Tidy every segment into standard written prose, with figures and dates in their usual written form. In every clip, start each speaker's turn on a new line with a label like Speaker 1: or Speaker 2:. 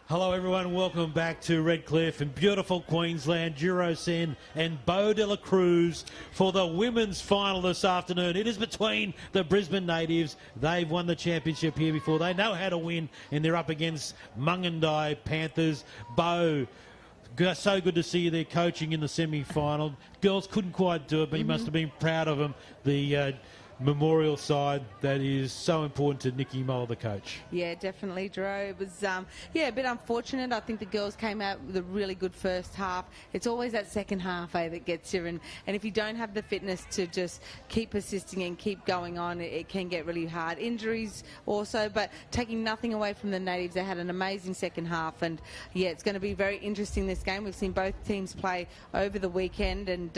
Speaker 1: Hello everyone, welcome back to Redcliffe in beautiful Queensland. Sen and Beau de la Cruz for the women's final this afternoon. It is between the Brisbane natives. They've won the championship here before. They know how to win, and they're up against Mungindi Panthers. Beau, so good to see you there coaching in the semi-final. Girls couldn't quite do it, but you must have been proud of them. The memorial side that is so important to Nikki Muller, the coach.
Speaker 2: Yeah, definitely, Drew. It was, a bit unfortunate. I think the girls came out with a really good first half. It's always that second half, that gets you. And if you don't have the fitness to just keep persisting and keep going on, it can get really hard. Injuries also, but taking nothing away from the natives, they had an amazing second half. And, yeah, it's going to be very interesting, this game. We've seen both teams play over the weekend. And,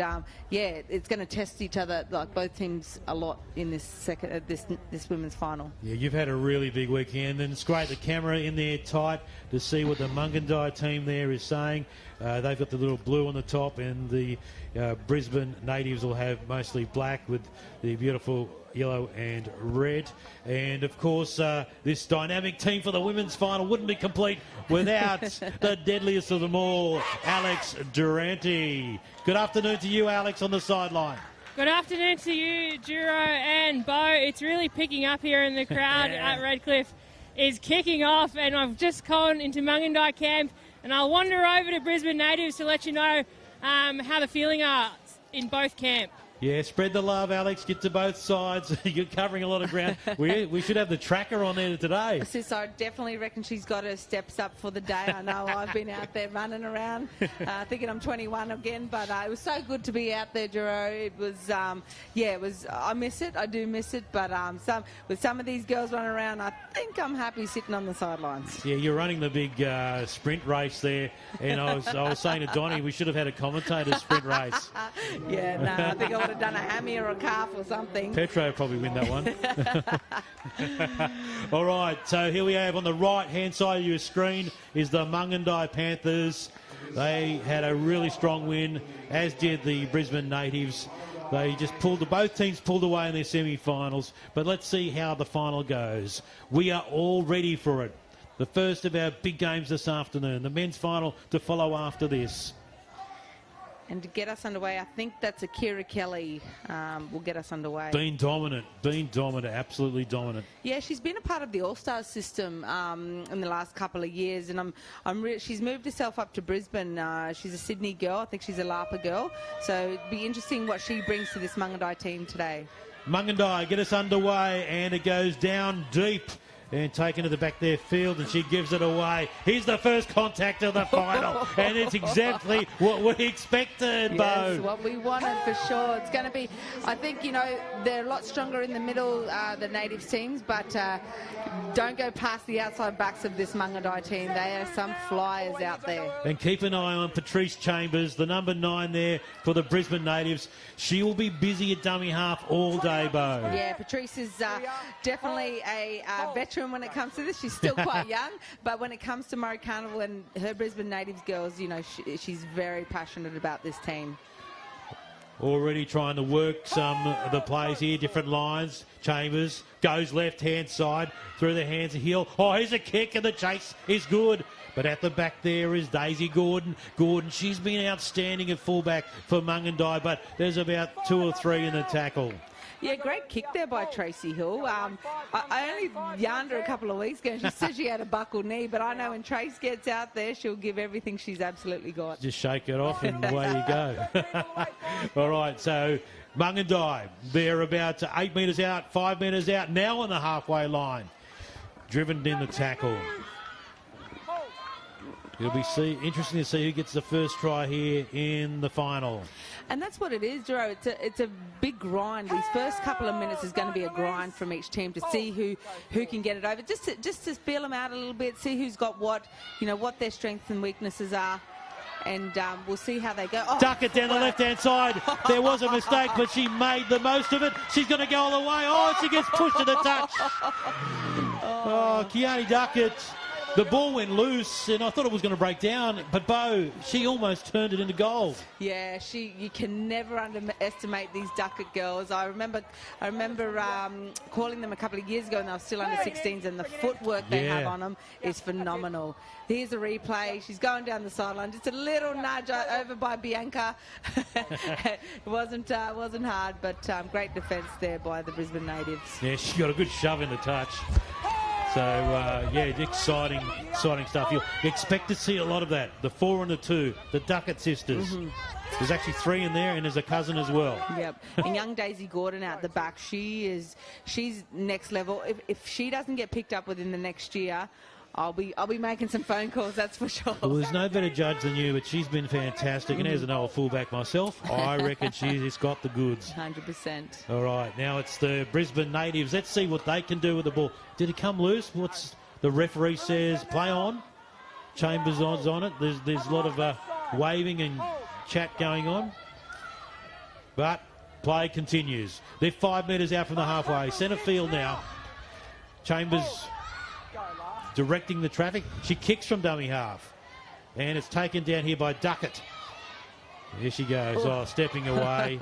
Speaker 2: it's going to test each other, like both teams, a lot in this women's final. Yeah,
Speaker 1: you've had a really big weekend, and it's great the camera in there tight to see what the Mungindi team there is saying. They've got the little blue on the top, and the Brisbane natives will have mostly black with the beautiful yellow and red. And of course, this dynamic team for the women's final wouldn't be complete without the deadliest of them all, Alex Durante. Good afternoon to you, Alex, on the sideline.
Speaker 3: Good afternoon to you, Duro and Beau. It's really picking up here, and the crowd at Redcliffe is kicking off, and I've just gone into Mungindi camp, and I'll wander over to Brisbane natives to let you know how the feeling are in both camp.
Speaker 1: Yeah, spread the love, Alex. Get to both sides. You're covering a lot of ground. We should have the tracker on there today.
Speaker 2: Sis, I definitely reckon she's got her steps up for the day. I know I've been out there running around thinking I'm 21 again, but it was so good to be out there, Jero. It was, I miss it. I do miss it, but with some of these girls running around, I think I'm happy sitting on the sidelines.
Speaker 1: Yeah, you're running the big sprint race there, and I was saying to Donnie, we should have had a commentator's sprint race.
Speaker 2: Yeah, no, I think I would have done a hammy or a calf or something.
Speaker 1: Petro would probably win that one. All right, so here we have on the right-hand side of your screen is the Mungindi Panthers. They had a really strong win, as did the Brisbane natives. They just both teams pulled away in their semi-finals, but let's see how the final goes. We are all ready for it. The first of our big games this afternoon, the men's final to follow after this.
Speaker 2: And to get us underway, I think that's Akira Kelly will get us underway.
Speaker 1: Been dominant, absolutely dominant.
Speaker 2: Yeah, she's been a part of the All-Stars system in the last couple of years, and she's moved herself up to Brisbane. She's a Sydney girl. I think she's a Lapa girl. So it'd be interesting what she brings to this Mungindi team today.
Speaker 1: Mungindi, get us underway, and it goes down deep. And taken to the back there field, and she gives it away. Here's the first contact of the final, and it's exactly what we expected, Beau.
Speaker 2: Yes, what we wanted for sure. It's going to be, I think, they're a lot stronger in the middle, the natives teams, but don't go past the outside backs of this Mungindi team. They are some flyers out there.
Speaker 1: And keep an eye on Patrice Chambers, the number 9 there for the Brisbane natives. She will be busy at dummy half all day, Beau.
Speaker 2: Yeah, Patrice is definitely a veteran when it comes to this. She's still quite young, but when it comes to Murray Carnival and her Brisbane natives girls, she's very passionate about this team.
Speaker 1: Already trying to work some of the plays here, different lines. Chambers goes left-hand side through the hands of Hill. Oh, here's a kick, and the chase is good. But at the back there is Daisy Gordon. She's been outstanding at fullback for Mungindi, but there's about 2 or 3 in the tackle.
Speaker 2: Yeah, great kick there by Tracy Hill. I only yarned her a couple of weeks ago, and she said she had a buckled knee, but I know when Trace gets out there, she'll give everything she's absolutely got.
Speaker 1: Just shake it off, and away you go. All right, so Mungindi, they're about 8 metres out, 5 metres out, now on the halfway line. Driven in the tackle. It'll be interesting to see who gets the first try here in the final.
Speaker 2: And that's what it is, Jero. It's a big grind. These first couple of minutes is going to be a grind from each team to see who can get it over. Just to feel them out a little bit, see who's got what their strengths and weaknesses are. And we'll see how they go. Oh,
Speaker 1: duck it down the left-hand side. There was a mistake, but she made the most of it. She's going to go all the way. Oh, she gets pushed to the touch. Oh, Kiani Duckett. The ball went loose, and I thought it was going to break down, but Bo, she almost turned it into goal.
Speaker 2: Yeah, you can never underestimate these Duckett girls. I remember calling them a couple of years ago, and they were still under 16s, and the footwork they have on them is phenomenal. Here's a replay. She's going down the sideline, just a little nudge over by Bianca. It wasn't hard, but great defence there by the Brisbane natives.
Speaker 1: Yeah, she got a good shove in the touch. So, yeah, exciting stuff. You expect to see a lot of that. The 4 and the 2, the Duckett sisters. There's actually 3 in there, and there's a cousin as well.
Speaker 2: Yep. And young Daisy Gordon out the back, she's next level. If she doesn't get picked up within the next year, I'll be making some phone calls, that's for sure.
Speaker 1: Well, there's no better judge than you, but she's been fantastic. And as an old fullback myself, I reckon she's got the goods.
Speaker 2: 100%.
Speaker 1: All right, now it's the Brisbane natives. Let's see what they can do with the ball. Did it come loose? What's the referee says? Play on. Chambers on it. There's a lot of waving and chat going on. But play continues. They're 5 metres out from the halfway. Centre field now. Chambers directing the traffic. She kicks from dummy half. And it's taken down here by Duckett. Here she goes, stepping away.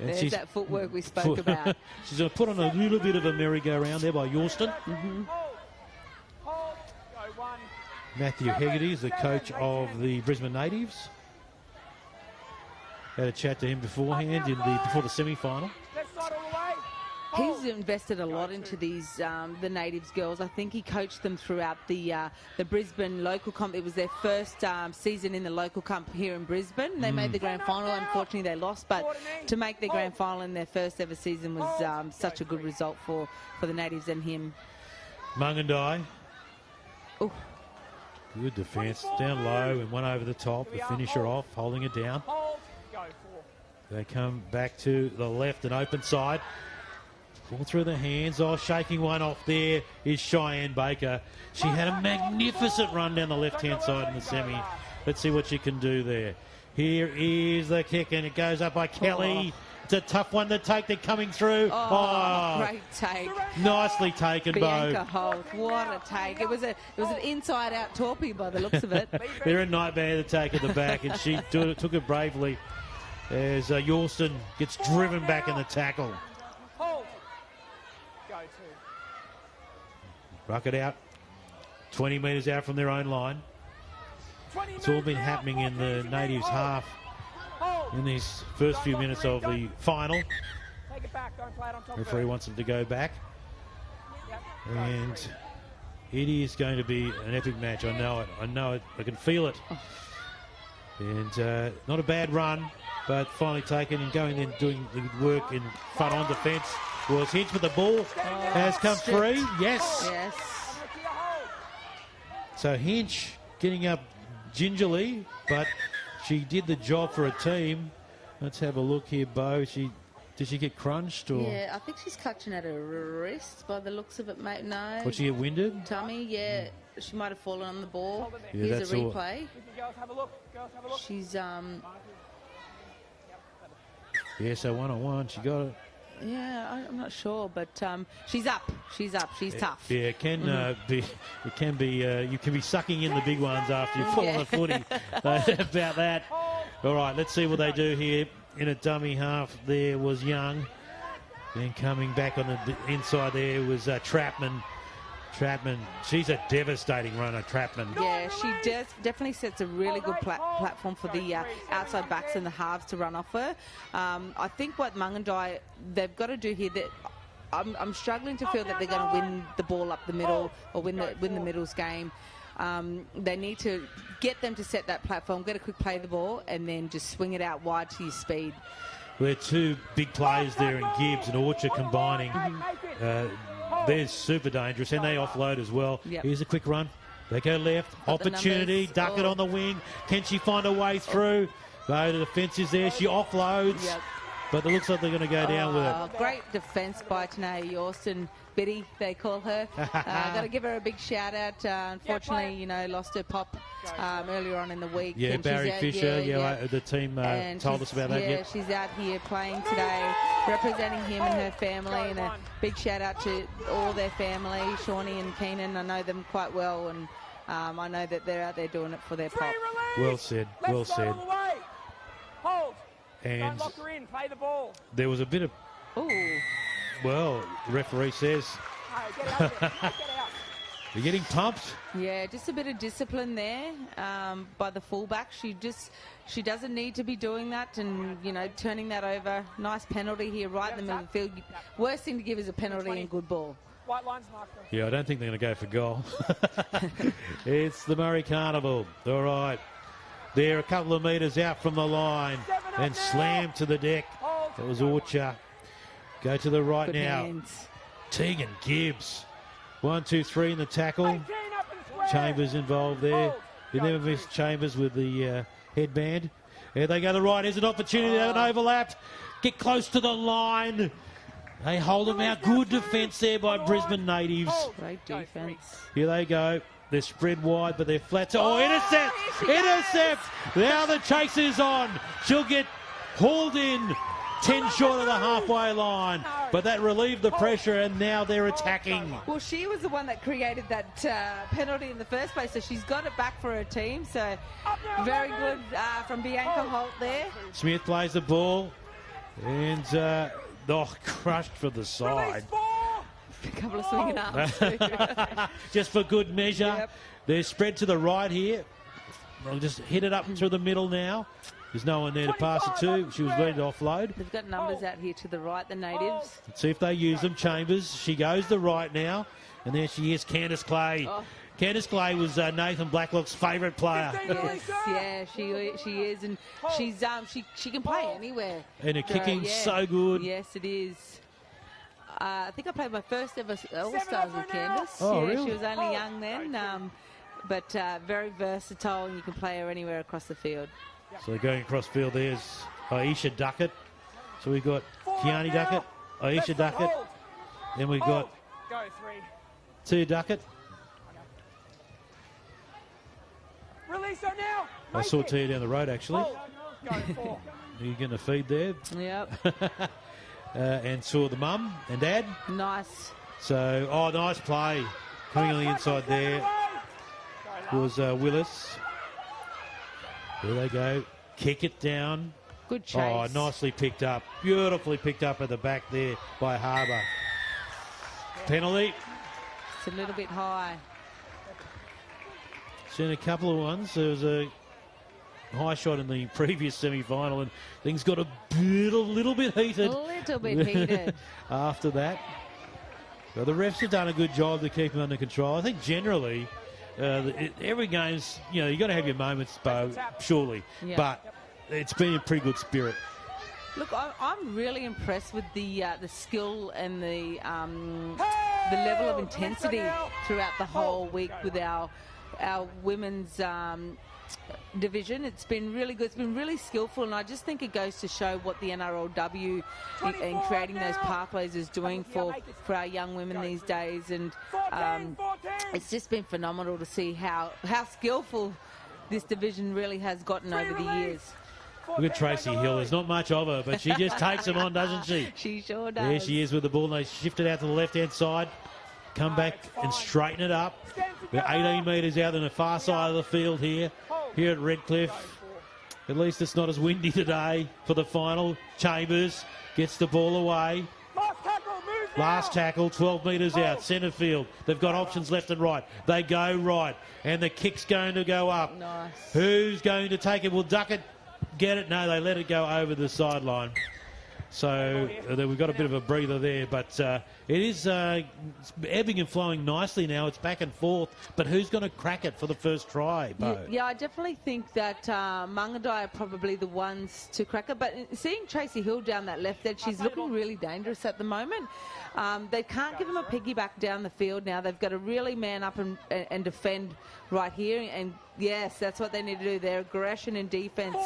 Speaker 1: And
Speaker 2: there's that footwork we spoke about.
Speaker 1: She's going to put on a little bit of a merry-go-round there by Yorston. Matthew Hegarty is the coach of the Brisbane natives. Had a chat to him beforehand before the semi-final.
Speaker 2: He's invested a lot into these the natives girls. I think he coached them throughout the Brisbane local comp. It was their first season in the local comp here in Brisbane. They made the grand final. Unfortunately, they lost, but to make the grand final in their first ever season was such a good result for the natives and him.
Speaker 1: Mungindi.
Speaker 2: Ooh.
Speaker 1: Good defence. Down low and one over the top. The finisher off, holding it down. They come back to the left and open side. All through the hands. Shaking one off there is Cheyenne Baker. She had a magnificent run down the left-hand side in the semi. Let's see what she can do there. Here is the kick, and it goes up by Kelly. It's a tough one to take. They're coming through.
Speaker 2: Great take.
Speaker 1: Nicely taken,
Speaker 2: Bianca
Speaker 1: Bo.
Speaker 2: Holt. What a take. It was an inside-out torpy by the looks of it.
Speaker 1: They're a nightmare to take at the back, and she took it bravely as Yorston gets driven back in the tackle. Ruck it out. 20 metres out from their own line. It's all been happening in the natives' half in these first few minutes of the final. Referee wants them to go back. And it is going to be an epic match. I know it. I know it. I can feel it. And not a bad run, but finally taken and going in doing the work in front on defence. Was Hinch, but the ball has come free. Yes. So Hinch getting up gingerly, but she did the job for a team. Let's have a look here, Bo. Did she get crunched? Or?
Speaker 2: Yeah, I think she's clutching at her wrist by the looks of it, mate. No.
Speaker 1: Would she get winded?
Speaker 2: Tummy, yeah. She might have fallen on the ball.
Speaker 1: Yeah,
Speaker 2: here's a replay. She's
Speaker 1: Yeah, so 1-on-1, she got it.
Speaker 2: Yeah, I'm not sure, but she's up. She's tough.
Speaker 1: Yeah, it can be. It can be. You can be sucking in the big ones after you fall on the footy. About that. All right, let's see what they do here. In a dummy half, there was Young. Then coming back on the inside, there was Trapman. She's a devastating runner, Trapman.
Speaker 2: Yeah, she definitely sets a really good platform for the outside backs and the halves to run off her. I think what Mungindi, they've got to do here, that I'm struggling to feel that they're going to win the ball up the middle or win the middles game. They need to get them to set that platform, get a quick play of the ball, and then just swing it out wide to your speed.
Speaker 1: We're two big players there in Gibbs and Orchard combining. They're super dangerous, and they offload as well.
Speaker 2: Yep.
Speaker 1: Here's a quick run. They go left. Opportunity. Duckett on the wing. Can she find a way through? No, the defence is there. She offloads.
Speaker 2: Yep.
Speaker 1: But it looks like they're going to go down with it.
Speaker 2: Great defence by Tanae Yorston. Biddy, they call her. Got to give her a big shout out. Unfortunately, lost her pop earlier on in the week.
Speaker 1: Yeah,
Speaker 2: and
Speaker 1: Barry Fisher. The team told us about that.
Speaker 2: Yeah, she's out here playing today, representing him and her family. And a big shout out to all their family, Shawnee and Keenan. I know them quite well, and I know that they're out there doing it for their pop.
Speaker 1: Well said. Well said.
Speaker 4: Hold.
Speaker 1: And
Speaker 4: Don't lock her in. Play the ball.
Speaker 1: there was a bit of,
Speaker 2: Ooh.
Speaker 1: well, the referee says
Speaker 4: Get out of there. Get out.
Speaker 1: you're getting pumped.
Speaker 2: Yeah, just a bit of discipline there by the fullback. She doesn't need to be doing that and, you know, turning that over. Nice penalty here right in the middle of the field. Worst thing to give is a penalty and good ball.
Speaker 4: White lines marked.
Speaker 1: Yeah, I don't think they're going to go for goal. It's the Murray Carnival. All right. They're a couple of metres out from the line and slammed to the deck. That was Orcha. Go to the right
Speaker 2: Good
Speaker 1: now.
Speaker 2: hands.
Speaker 1: Tegan Gibbs. 1, 2, 3 in the tackle. Chambers involved there. You never miss Chambers with the headband. There they go to the right. Here's an opportunity to have an overlap. Get close to the line. They hold them out. Good defence there by Brisbane natives.
Speaker 2: Great defence.
Speaker 1: Here they go. They're spread wide, but they're flat. Oh, intercept! Intercept! Now the chase is on. She'll get hauled in 10 short of the halfway line. But that relieved the pressure, and now they're attacking.
Speaker 2: Well, she was the one that created that penalty in the first place, so she's got it back for her team. So very good from Bianca Holt there.
Speaker 1: Smith plays the ball, and crushed for the side.
Speaker 2: A couple of swinging arms too.
Speaker 1: Just for good measure.
Speaker 2: Yep.
Speaker 1: They're spread to the right here. They'll just hit it up through the middle now. There's no one there to pass it to. She was ready to offload.
Speaker 2: They've got numbers out here to the right, the natives.
Speaker 1: Let's see if they use them. Chambers, she goes to the right now. And there she is, Candice Clay.
Speaker 2: Oh.
Speaker 1: Candice Clay was Nathan Blacklock's favourite player.
Speaker 2: Yes, yeah, she is, and she can play anywhere.
Speaker 1: And her kicking's
Speaker 2: yeah.
Speaker 1: so good.
Speaker 2: Yes, it is. I think I played my first ever All-Stars with Candice.
Speaker 1: Oh,
Speaker 2: yeah,
Speaker 1: really?
Speaker 2: She was only young then, but very versatile, and you can play her anywhere across the field.
Speaker 1: So going across field, there's Aisha Duckett. So we've got Kiani Duckett, Aisha Duckett. Then we've got
Speaker 4: Go 3.
Speaker 1: Tia Duckett.
Speaker 4: Release her now.
Speaker 1: I saw Tia down the road, actually.
Speaker 4: Go 4.
Speaker 1: You're going to feed there.
Speaker 2: Yep,
Speaker 1: And saw the mum and dad.
Speaker 2: nice.
Speaker 1: So, nice play. Coming on the inside there was Willis. There they go. Kick it down.
Speaker 2: Good chase.
Speaker 1: Oh, nicely picked up. Beautifully picked up at the back there by Harbour. Penalty.
Speaker 2: It's a little bit high.
Speaker 1: Seen a couple of ones. There was a high shot in the previous semi-final and things got a little bit heated.
Speaker 2: A little bit heated.
Speaker 1: After that. Well, the refs have done a good job to keep them under control. I think generally every game's, you've got to have your moments, Bo, surely.
Speaker 2: Yeah.
Speaker 1: But it's been in pretty good spirit.
Speaker 2: Look, I'm really impressed with the skill and the level of intensity throughout the whole week with our women's division. It's been really good. It's been really skillful, and I just think it goes to show what the NRLW in creating those pathways is doing for our young women these days. And it's just been phenomenal to see how skillful this division really has gotten over the years.
Speaker 1: Look at Tracy Hill. There's not much of her, but she just takes them on, doesn't she?
Speaker 2: She sure does.
Speaker 1: There she is with the ball. They shift it out to the left-hand side. Come back and straighten it up. We're 18 metres out on the far side of the field here at Redcliffe. At least it's not as windy today for the final. Chambers gets the ball away. Last tackle, 12 metres out, centre field. They've got options left and right. They go right, and the kick's going to go up.
Speaker 2: Nice.
Speaker 1: Who's going to take it? Will Duckett get it? No, they let it go over the sideline. So we've got a bit of a breather there, but it is ebbing and flowing nicely now. It's back and forth, but who's going to crack it for the first try, Bo?
Speaker 2: Yeah, I definitely think that Mungindi are probably the ones to crack it, but seeing Tracy Hill down that left edge, she's looking really dangerous at the moment. They can't give him a piggyback down the field now. They've got to really man up and defend right here, and yes, that's what they need to do. Their aggression and defence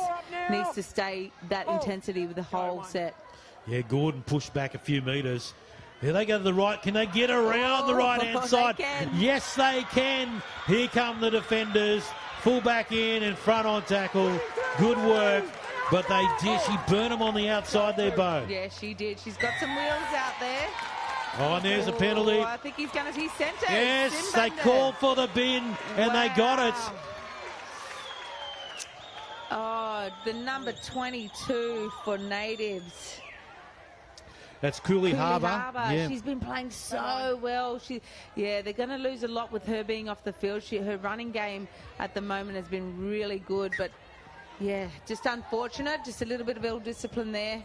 Speaker 2: needs to stay that intensity with the whole set.
Speaker 1: Yeah, Gordon pushed back a few metres. Here they go to the right. Can they get around the right-hand side? Yes, they can. Here come the defenders. Full back in front on tackle. Good work. But she burned them on the outside there, Bo.
Speaker 2: Yeah, she did. She's got some wheels out there.
Speaker 1: Oh, and there's a penalty.
Speaker 2: I think he's going to be sent it.
Speaker 1: Yes, they called for the bin and they got it.
Speaker 2: Oh, the number 22 for Natives.
Speaker 1: That's Cooley Harbour. Yeah.
Speaker 2: She's been playing so well. They're going to lose a lot with her being off the field. Her running game at the moment has been really good, but yeah, just unfortunate. Just a little bit of ill discipline there.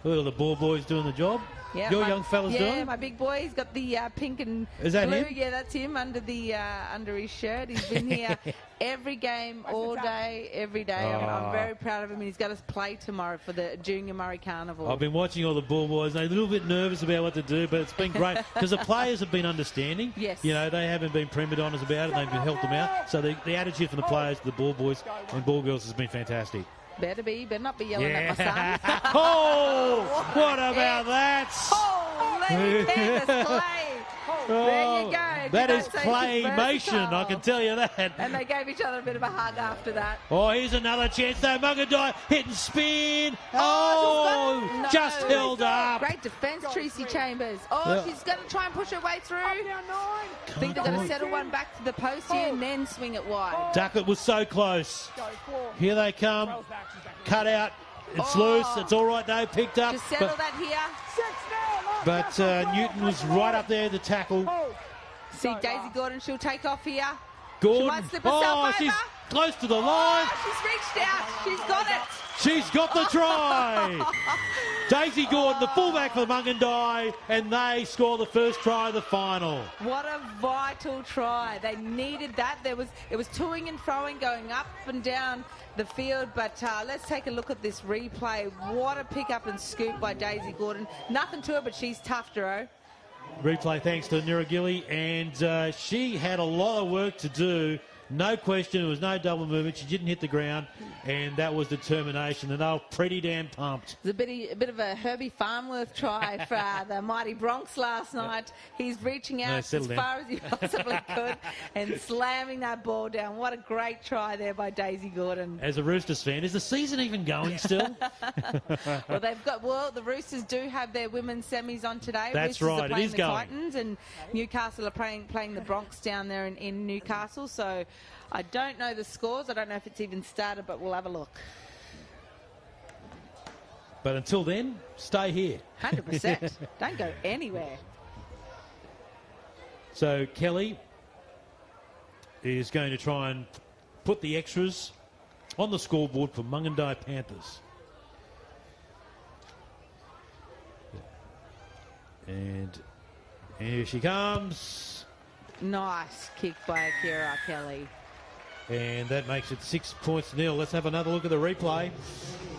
Speaker 1: Look at the ball boys doing the job.
Speaker 2: Yeah,
Speaker 1: Your young fella's doing it?
Speaker 2: Yeah, my big boy. He's got the pink and
Speaker 1: Is that
Speaker 2: blue.
Speaker 1: him?
Speaker 2: Yeah, that's him under his shirt. He's been here every game, all day, every day. I'm very proud of him. And he's got us play tomorrow for the Junior Murray Carnival.
Speaker 1: I've been watching all the ball boys. They're a little bit nervous about what to do, but it's been great because the players have been understanding.
Speaker 2: Yes.
Speaker 1: You know, they haven't been prima donnas about it. They've helped them out. So the attitude from the players to the ball boys and ball girls has been fantastic.
Speaker 2: Better not be yelling at my son.
Speaker 1: Oh, what about that?
Speaker 2: Oh, Lenny Candace Clay. There you go.
Speaker 1: That is claymation, I can tell you that.
Speaker 2: And they gave each other a bit of a hug after that.
Speaker 1: Oh, here's another chance though. Mungindi hit and spin. Just held up.
Speaker 2: Great defence, Tracy Chambers. Oh, she's going to try and push her way through. I think they're going to settle one back to the post here and then swing it wide.
Speaker 1: Duckett was so close. Here they come. Cut out. It's loose. It's all right though. Picked up.
Speaker 2: Just settle that here.
Speaker 1: But Newton was right up there to tackle.
Speaker 2: See Daisy Gordon. She'll take off here.
Speaker 1: Gordon.
Speaker 2: She might slip herself over.
Speaker 1: She's close to the line.
Speaker 2: She's reached out. She's got it.
Speaker 1: She's got the try. Daisy Gordon, the fullback for Mungindi, and they score the first try of the final.
Speaker 2: What a vital try. They needed that. It was toing and throwing, going up and down the field. But let's take a look at this replay. What a pick up and scoop by Daisy Gordon. Nothing to her, but she's tough, Duro.
Speaker 1: Replay thanks to Niragili, and she had a lot of work to do. No question, there was no double movement. She didn't hit the ground, and that was determination. And they were pretty damn pumped.
Speaker 2: It was a bit of a Herbie Farnworth try for the mighty Bronx last night. He's reaching out as far as he possibly could and slamming that ball down. What a great try there by Daisy Gordon.
Speaker 1: As a Roosters fan, is the season even going still?
Speaker 2: Well, the Roosters do have their women's semis on today.
Speaker 1: That's
Speaker 2: Roosters
Speaker 1: right,
Speaker 2: are playing
Speaker 1: it is
Speaker 2: the
Speaker 1: going.
Speaker 2: Titans, and Newcastle are playing the Bronx down there in Newcastle. So I don't know the scores. I don't know if it's even started, but we'll have a look.
Speaker 1: But until then, stay here.
Speaker 2: 100%. Don't go anywhere.
Speaker 1: So Kelly is going to try and put the extras on the scoreboard for Mungindi Panthers. And here she comes.
Speaker 2: Nice kick by Akira Kelly.
Speaker 1: And that makes it 6-0. Let's have another look at the replay.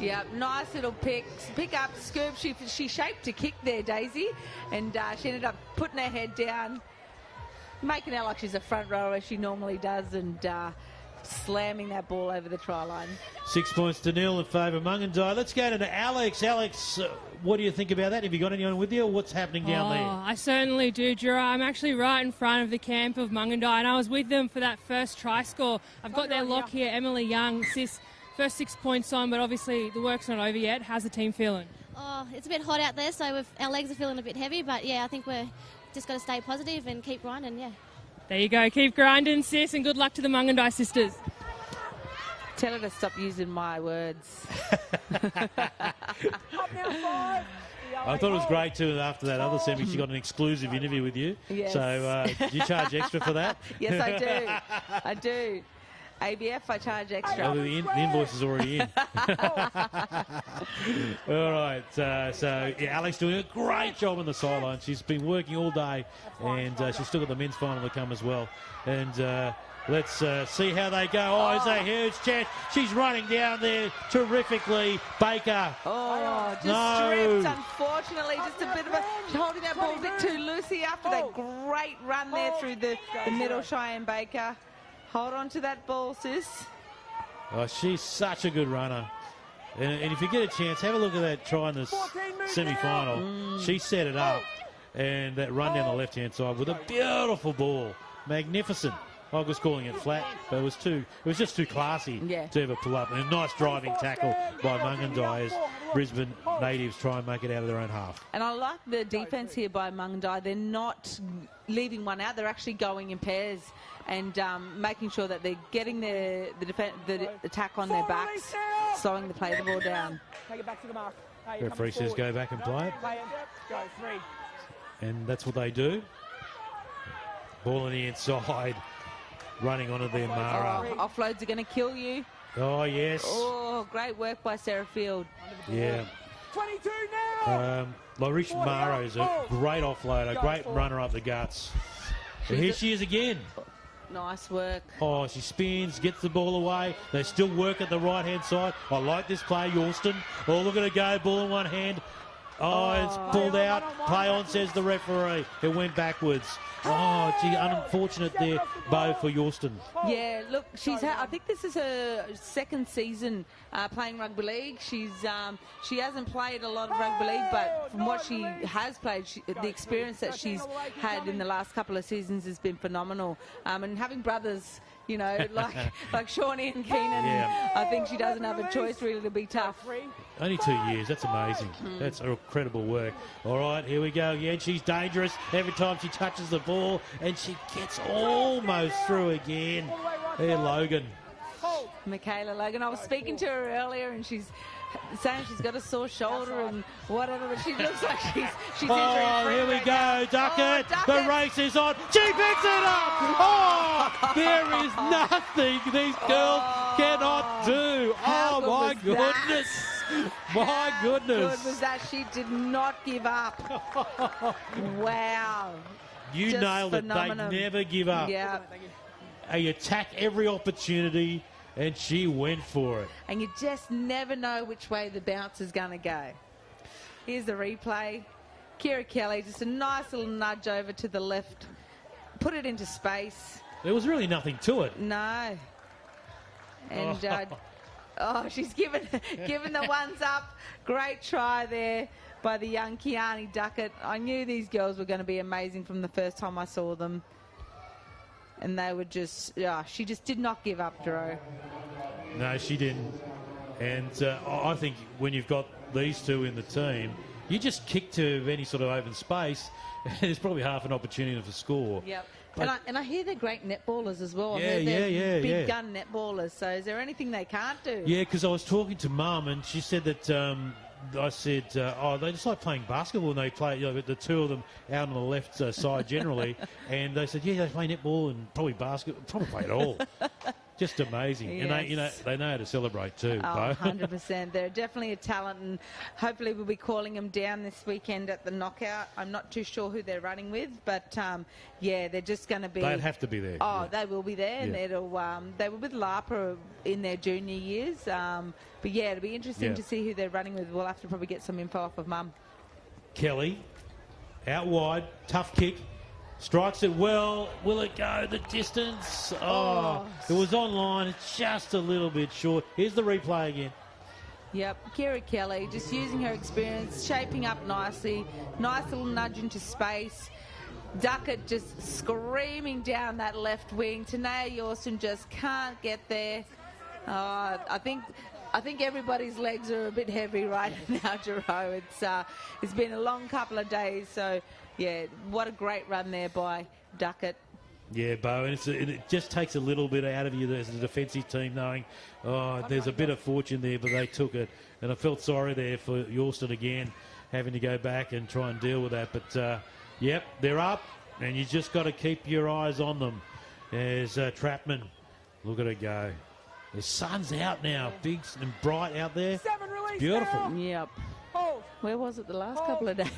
Speaker 2: Yeah, nice little pick up, scoop. She shaped a kick there, Daisy, and she ended up putting her head down, making out like she's a front rower as she normally does, and slamming that ball over the try line.
Speaker 1: 6-0 in favour of Mungindi. Let's go to Alex. Alex, what do you think about that? Have you got anyone with you, or what's happening down there?
Speaker 3: I certainly do, Drew. I'm actually right in front of the camp of Mungindi, and I was with them for that first try score. I've got their lock here, Emily Young, first 6 points on, but obviously the work's not over yet. How's the team feeling?
Speaker 5: Oh, it's a bit hot out there, so our legs are feeling a bit heavy, but yeah, I think we're just got to stay positive and keep grinding, yeah.
Speaker 3: There you go. Keep grinding, sis, and good luck to the Mungindi sisters.
Speaker 2: Tell her to stop using my words.
Speaker 1: I thought it was great too. After that other semi, she got an exclusive interview with you.
Speaker 2: Yes.
Speaker 1: So do you charge extra for that?
Speaker 2: Yes, I do. I do. ABF, I charge extra.
Speaker 1: Oh, the invoice is already in. All right. So yeah, Alex doing a great job on the sideline. She's been working all day, and she's still got the men's final to come as well. And let's see how they go. Oh, it's a huge chance. She's running down there terrifically. Baker.
Speaker 2: Oh, just stripped, unfortunately. Just a bit of holding that ball a bit too loosely after that great run there through the middle. Cheyenne Baker. Hold on to that ball, sis.
Speaker 1: Oh, she's such a good runner. And if you get a chance, have a look at that try in the semi-final. She set it up, and that run down the left-hand side with a beautiful ball. Magnificent. I was calling it flat, but it was just too classy to ever pull up. And a nice driving tackle by Mungindi as Brisbane natives try and make it out of their own half.
Speaker 2: And I like the defence here by Mungindi. They're not leaving one out. They're actually going in pairs and making sure that they're getting the attack on their backs, slowing the play the ball down.
Speaker 4: Take it back to the mark.
Speaker 1: Referee says go back and play it.
Speaker 4: Go, 3.
Speaker 1: And that's what they do. Ball on the inside, running onto their Mara.
Speaker 2: Offloads are going to kill you.
Speaker 1: Oh, yes.
Speaker 2: Oh, great work by Sarah Field.
Speaker 1: Yeah.
Speaker 4: 22 now.
Speaker 1: Larish Mara is a great offloader, great runner up the guts. And here she is again.
Speaker 2: Nice work.
Speaker 1: Oh, she spins, gets the ball away. They still work at the right-hand side. I like this play, Yorston. Oh, look at it go, ball in one hand. Oh, it's pulled out. Play on, says the referee. It went backwards. Oh, gee, unfortunate there, Bo, for Yorston.
Speaker 2: Yeah, look, I think this is her second season playing rugby league. She hasn't played a lot of rugby league, but from what she has played, the experience that she's had in the last couple of seasons has been phenomenal. And having brothers, you know, like Shawnee and Keenan, I think she doesn't have a choice really to be tough.
Speaker 1: Only 2 years, that's amazing. That's incredible work. All right, here we go again. She's dangerous every time she touches the ball, and she gets almost through again. There, Logan.
Speaker 2: Michaela Logan. I was speaking to her earlier, and she's saying she's got a sore shoulder and whatever, but she looks like she's injury-free.
Speaker 1: Oh, here we go, Duckett. The race is on. She picks it up. Oh, there is nothing these girls cannot do. Oh, my goodness. My goodness.
Speaker 2: Good was that she did not give up. Wow.
Speaker 1: You
Speaker 2: Just
Speaker 1: nailed
Speaker 2: phenomenal.
Speaker 1: it. They never give up.
Speaker 2: Yeah.
Speaker 1: They attack every opportunity, and she went for it.
Speaker 2: And you just never know which way the bounce is going to go. Here's the replay. Kira Kelly, just a nice little nudge over to the left. Put it into space.
Speaker 1: There was really nothing to it.
Speaker 2: No. And, she's given the ones up. Great try there by the young Kiani Duckett. I knew these girls were going to be amazing from the first time I saw them. And they were just, she just did not give up, Drew.
Speaker 1: No, she didn't. And I think when you've got these two in the team, you just kick to any sort of open space, and there's probably half an opportunity for score.
Speaker 2: Yep. And I hear they're great netballers as well.
Speaker 1: Yeah,
Speaker 2: they're big gun netballers. So is there anything they can't do?
Speaker 1: Yeah, because I was talking to Mum, and she said that I said, they just like playing basketball, and they play, the two of them out on the left side generally, and they said, they play netball and probably basketball, probably play it all. Just amazing.
Speaker 2: Yes.
Speaker 1: And they know how to celebrate too.
Speaker 2: Oh, 100%. They're definitely a talent, and hopefully we'll be calling them down this weekend at the knockout. I'm not too sure who they're running with, but they're just going to be.
Speaker 1: They'd have to be there.
Speaker 2: Oh, they will be there, and they were with Lapa in their junior years. But it'll be interesting to see who they're running with. We'll have to probably get some info off of Mum.
Speaker 1: Kelly, out wide, tough kick. Strikes it well. Will it go the distance? Oh, it was online. It's just a little bit short. Here's the replay again.
Speaker 2: Yep, Kira Kelly just using her experience, shaping up nicely. Nice little nudge into space. Duckett just screaming down that left wing. Tanea Yorston just can't get there. I think everybody's legs are a bit heavy right now, Jerome. It's been a long couple of days, so. Yeah, what a great run there by Duckett. Yeah,
Speaker 1: Bo, and it just takes a little bit out of you as a defensive team knowing, there's a bit of fortune there, but they took it. And I felt sorry there for Yorston again, having to go back and try and deal with that. But, they're up, and you just got to keep your eyes on them. There's Trapman. Look at it go. The sun's out now, big and bright out there. Beautiful.
Speaker 2: Now. Yep. Where was it the last couple of days?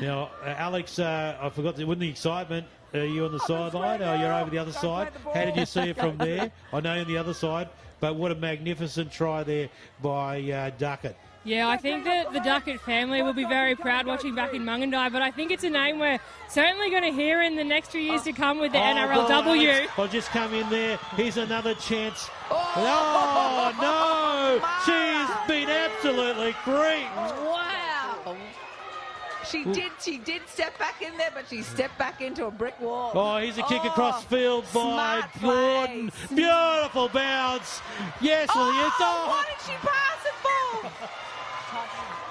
Speaker 1: Now, Alex, I forgot, wasn't the excitement? Are you on the sideline or you're over the other side? How did you see it from there? I know you're on the other side, but what a magnificent try there by Duckett.
Speaker 3: Yeah, I think that the Duckett family will be very proud watching back in Mungindi, but I think it's a name we're certainly going to hear in the next few years to come with the NRLW.
Speaker 1: I'll just come in there. Here's another chance. Oh, no! She's been absolutely creamed.
Speaker 2: Wow. She did step back in there, but she stepped back into a brick wall.
Speaker 1: Oh, here's a kick across field by
Speaker 2: smart
Speaker 1: Gordon.
Speaker 2: play.
Speaker 1: Beautiful bounce. Yes,
Speaker 2: Oh,
Speaker 1: yes. Oh.
Speaker 2: what did she pass it for?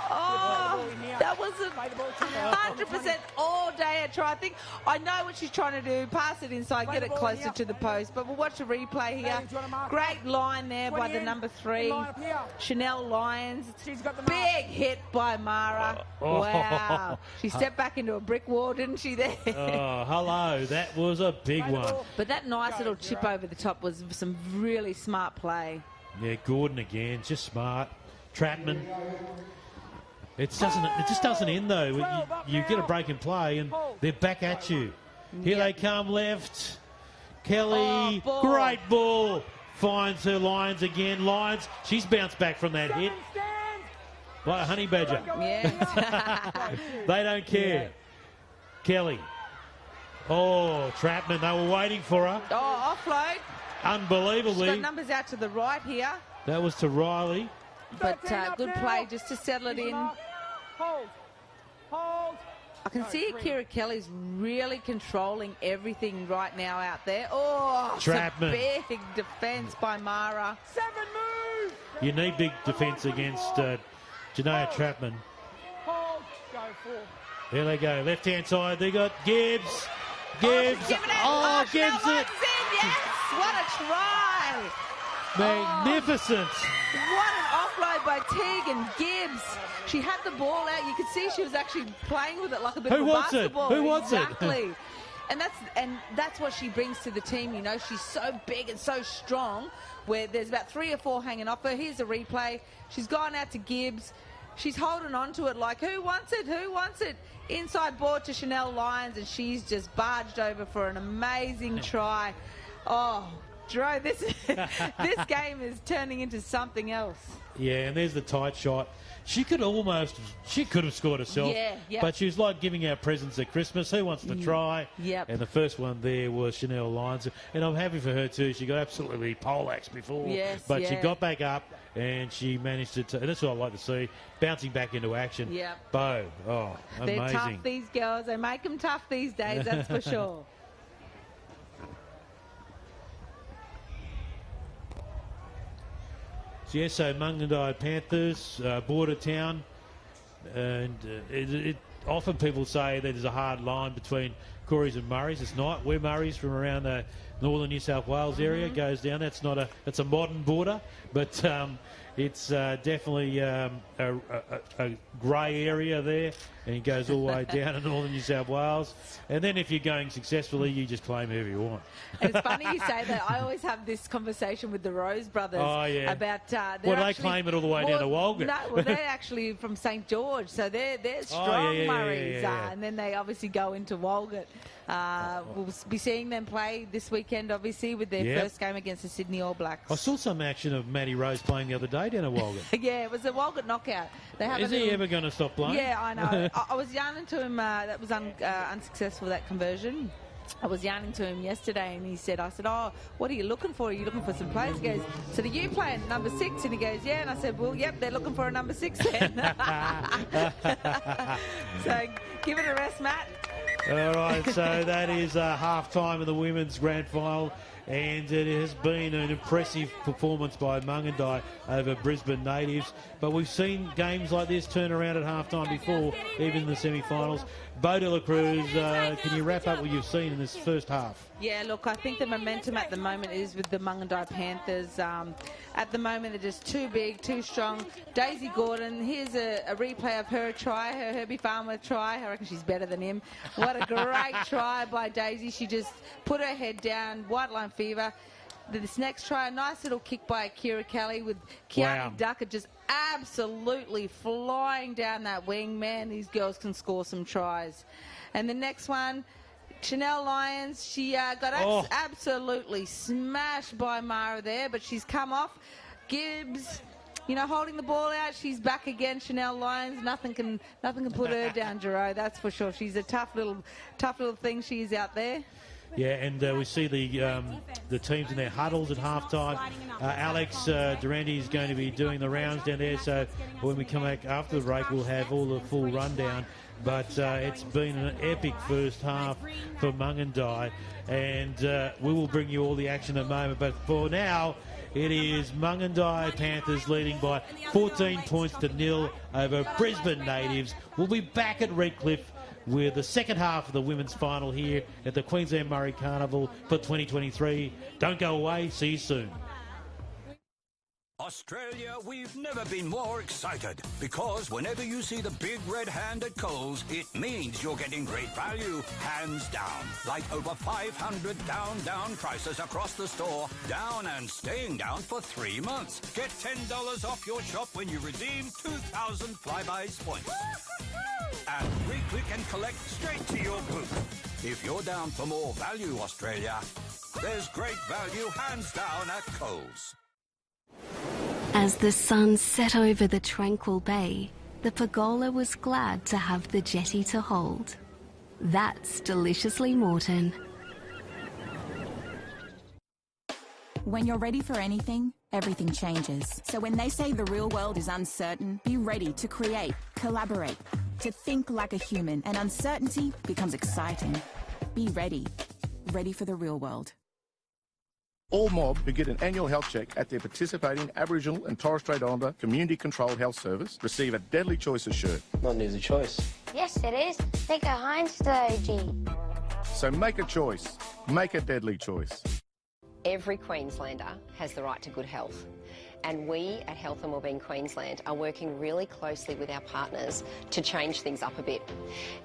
Speaker 2: Oh, that was a 100% all-day a try. I know what she's trying to do. Pass it inside, get it closer to the post. But we'll watch a replay here. Great line there by the number 3, Chanel Lyons. Big hit by Mara.
Speaker 1: Oh.
Speaker 2: Wow. She stepped back into a brick wall, didn't she there?
Speaker 1: Oh, hello. That was a big one.
Speaker 2: But that nice little chip over the top was some really smart play.
Speaker 1: Yeah, Gordon again, just smart. Trapman. It just doesn't end though. You get a break in play and they're back at you. Here they come left. Kelly,
Speaker 2: ball.
Speaker 1: Great ball. Finds her Lyons again. Lyons, she's bounced back from that hit. Like a honey badger.
Speaker 2: Yes.
Speaker 1: They don't care. Kelly. Oh, Trapman, they were waiting for her.
Speaker 2: Oh, offload.
Speaker 1: Unbelievably.
Speaker 2: She's got numbers out to the right here.
Speaker 1: That was to Riley.
Speaker 2: But good play just to settle it in.
Speaker 4: Hold.
Speaker 2: I can see Kira Kelly's really controlling everything right now out there. Oh, it's a
Speaker 1: Trapman.
Speaker 2: big defence by Mara.
Speaker 4: 7 move.
Speaker 1: You need big defence against Janaea Trapman.
Speaker 4: Hold. Go 4.
Speaker 1: There they go. Left-hand side, they got Gibbs. Gibbs.
Speaker 2: She's giving it.
Speaker 1: Oh,
Speaker 2: Chanel
Speaker 1: Gibbs
Speaker 2: Lyons
Speaker 1: it.
Speaker 2: in. Yes, what a try.
Speaker 1: Magnificent.
Speaker 2: What an offload by Tegan Gibbs. She had the ball out. You could see she was actually playing with it like a bit
Speaker 1: Who
Speaker 2: of a
Speaker 1: wants it?
Speaker 2: basketball.
Speaker 1: Who wants it?
Speaker 2: Exactly. And that's what she brings to the team. You know, she's so big and so strong. Where there's about 3 or 4 hanging off her. Here's a replay. She's gone out to Gibbs. She's holding on to it like, who wants it? Who wants it? Inside ball to Chanel Lyons, and she's just barged over for an amazing try. Oh, Dro, this game is turning into something else.
Speaker 1: Yeah, and there's the tight shot. She could have scored herself.
Speaker 2: Yeah, yep.
Speaker 1: But she was like giving out presents at Christmas. Who wants to try?
Speaker 2: Yep.
Speaker 1: And the first one there was Chanel Lyons. And I'm happy for her too. She got absolutely poleaxed before.
Speaker 2: Yes,
Speaker 1: but she
Speaker 2: yeah.
Speaker 1: got back up and she managed to, and that's what I like to see, bouncing back into action.
Speaker 2: Yep.
Speaker 1: Bo, oh, amazing.
Speaker 2: They're tough, these girls. They make them tough these days, that's for sure.
Speaker 1: So, yeah, so Mungindi Panthers, border town, and often people say that there's a hard line between Corys and Murrays. It's not. We're Murrays from around the northern New South Wales area. Goes down. That's a modern border, but it's definitely a grey area there, and it goes all the way down to northern New South Wales. And then if you're going successfully, you just claim whoever you want.
Speaker 2: And it's funny you say that. I always have this conversation with the Rose brothers about...
Speaker 1: well, they claim it all the way down to Walgett.
Speaker 2: No, well, they're actually from St George, so they're strong Murrays. And then they obviously go into Walgett. We'll be seeing them play this weekend, obviously, with their first game against the Sydney All Blacks.
Speaker 1: I saw some action of Maddie Rose playing the other day down at Walgett.
Speaker 2: Yeah, it was a Walgett knockout.
Speaker 1: Is he ever going to stop playing?
Speaker 2: Yeah, I know. I was yarning to him. That was unsuccessful, that conversion. I was yarning to him yesterday, and I said, oh, what are you looking for? Are you looking for some players? He goes, so are you playing number 6? And he goes, yeah. And I said, well, yep, they're looking for a number 6 then. So give it a rest, Matt.
Speaker 1: All right, so that is half-time of the women's grand final, and it has been an impressive performance by Mungindi over Brisbane natives. But we've seen games like this turn around at half-time before, even in the semi-finals. Bo de la Cruz, can you wrap up what you've seen in this first half?
Speaker 2: Yeah, look, I think the momentum at the moment is with the Mungindi Panthers. At the moment, they're just too big, too strong. Daisy Gordon, here's a replay of her try, her Herbie Farmer try. I reckon she's better than him. What a great try by Daisy. She just put her head down, white line fever. This next try, a nice little kick by Kira Kelly with Kiani Ducker just absolutely flying down that wing. Man, these girls can score some tries. And the next one, Chanel Lyons, she got absolutely smashed by Mara there, but she's come off. Gibbs, holding the ball out. She's back again. Chanel Lyons, nothing can put her down, Giro. That's for sure. She's a tough little thing. She is out there.
Speaker 1: Yeah, and we see the teams in their huddles at halftime. Alex Durante is going to be doing the rounds down there, so when we come back after the break, we'll have all the full rundown but it's been an epic first half for Mungindi, and we will bring you all the action in a moment. But for now, it is Mungindi Panthers leading by 14 points to 0 over Brisbane Natives. We'll be back at Redcliffe with the second half of the women's final here at the Queensland Murray Carnival for 2023. Don't go away. See you soon.
Speaker 6: Australia, we've never been more excited because whenever you see the big red hand at Coles, it means you're getting great value, hands down. Like over 500 down prices across the store, down and staying down for 3 months. Get $10 off your shop when you redeem 2,000 Flybuys points. And re-click and collect straight to your booth. If you're down for more value, Australia, there's great value, hands down at Coles.
Speaker 7: As the sun set over the tranquil bay, the pergola was glad to have the jetty to hold. That's Deliciously Morton.
Speaker 8: When you're ready for anything, everything changes. So when they say the real world is uncertain, be ready to create, collaborate, to think like a human, and uncertainty becomes exciting. Be ready. Ready for the real world.
Speaker 9: All mob who get an annual health check at their participating Aboriginal and Torres Strait Islander community-controlled health service receive a Deadly Choices shirt.
Speaker 10: Not an easy choice.
Speaker 11: Yes, it is. Think a Heinz G.
Speaker 9: So make a choice. Make a deadly choice.
Speaker 12: Every Queenslander has the right to good health. And we at Health and Wellbeing Queensland are working really closely with our partners to change things up a bit.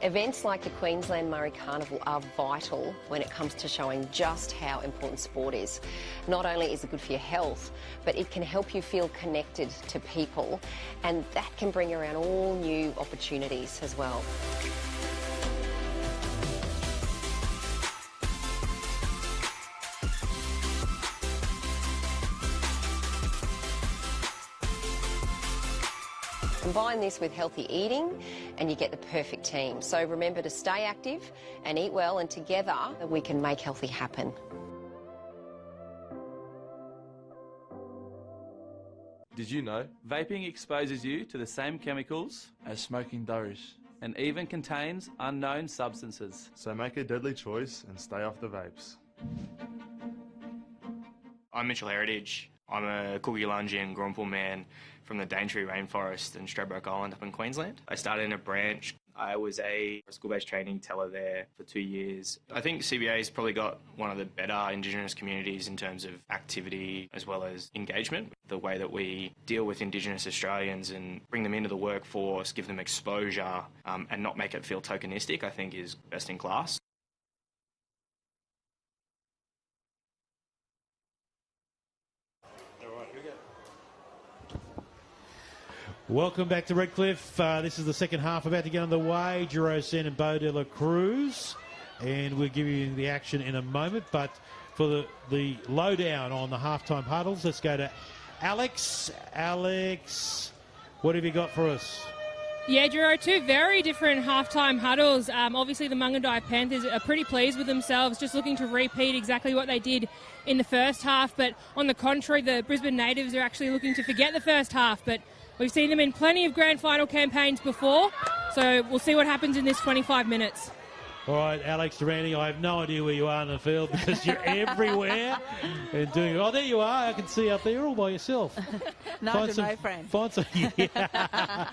Speaker 12: Events like the Queensland Murray Carnival are vital when it comes to showing just how important sport is. Not only is it good for your health, but it can help you feel connected to people, and that can bring around all new opportunities as well. Combine this with healthy eating and you get the perfect team. So remember to stay active and eat well, and together we can make healthy happen.
Speaker 13: Did you know vaping exposes you to the same chemicals as smoking does, and even contains unknown substances?
Speaker 14: So make a deadly choice and stay off the vapes.
Speaker 15: I'm Mitchell Heritage. I'm a Coogee-Lungi and Grompool man from the Daintree Rainforest in Stradbroke Island up in Queensland. I started in a branch. I was a school-based training teller there for 2 years. I think CBA's probably got one of the better Indigenous communities in terms of activity as well as engagement. The way that we deal with Indigenous Australians and bring them into the workforce, give them exposure, and not make it feel tokenistic, I think is best in class.
Speaker 1: Welcome back to Redcliffe. This is the second half about to get underway. Giro Sen and Bo de la Cruz. And we'll give you the action in a moment. But for the lowdown on the halftime huddles, let's go to Alex. Alex, what have you got for us?
Speaker 3: Yeah, Giro, two very different halftime huddles. Obviously, the Mungindi Panthers are pretty pleased with themselves, just looking to repeat exactly what they did in the first half. But on the contrary, the Brisbane Natives are actually looking to forget the first half. But we've seen them in plenty of grand final campaigns before, so we'll see what happens in this 25 minutes.
Speaker 1: All right, Alex Durante, I have no idea where you are in the field because you're everywhere and doing. Oh, there you are. I can see up there all by yourself.
Speaker 2: Nigel, my friend.
Speaker 1: Find some. Yeah.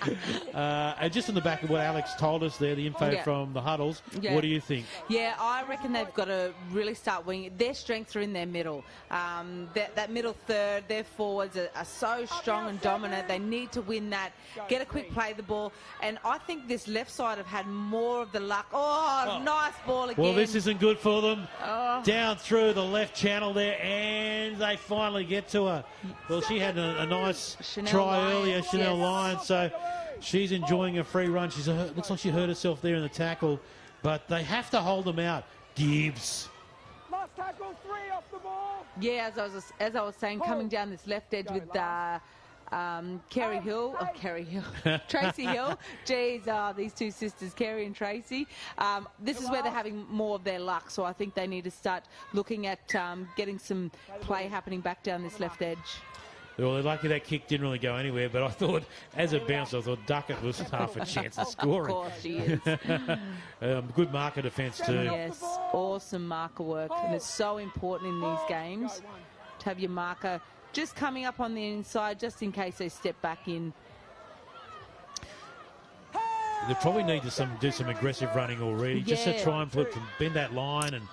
Speaker 1: And just in the back of what Alex told us there, the info from the huddles. Yeah. What do you think?
Speaker 2: Yeah, I reckon they've got to really start winging. Their strengths are in their middle. That middle third, their forwards are so strong and dominant. They need to win that. Get a quick play the ball, and I think this left side have had more of the luck. Oh. Nice ball again.
Speaker 1: Well, this isn't good for them. Oh. Down through the left channel there, and they finally get to her. Well, she had a nice try earlier, Chanel Lyons, so she's enjoying a free run. Looks like she hurt herself there in the tackle, but they have to hold them out. Gibbs.
Speaker 4: Last tackle, 3 off the ball.
Speaker 2: Yeah, as I was saying, coming down this left edge with Tracy Hill. Geez, these two sisters, Kerry and Tracy. This is where they're having more of their luck, so I think they need to start looking at getting some play happening back down this left edge.
Speaker 1: Well, they're lucky that kick didn't really go anywhere, but I thought, as it bounced, I thought Duckett was half a chance of scoring.
Speaker 2: Of course she is.
Speaker 1: Good marker defence too.
Speaker 2: Yes, awesome marker work. And it's so important in these games to have your marker just coming up on the inside, just in case they step back in.
Speaker 1: They probably need to do some aggressive running already, just to try and bend that line and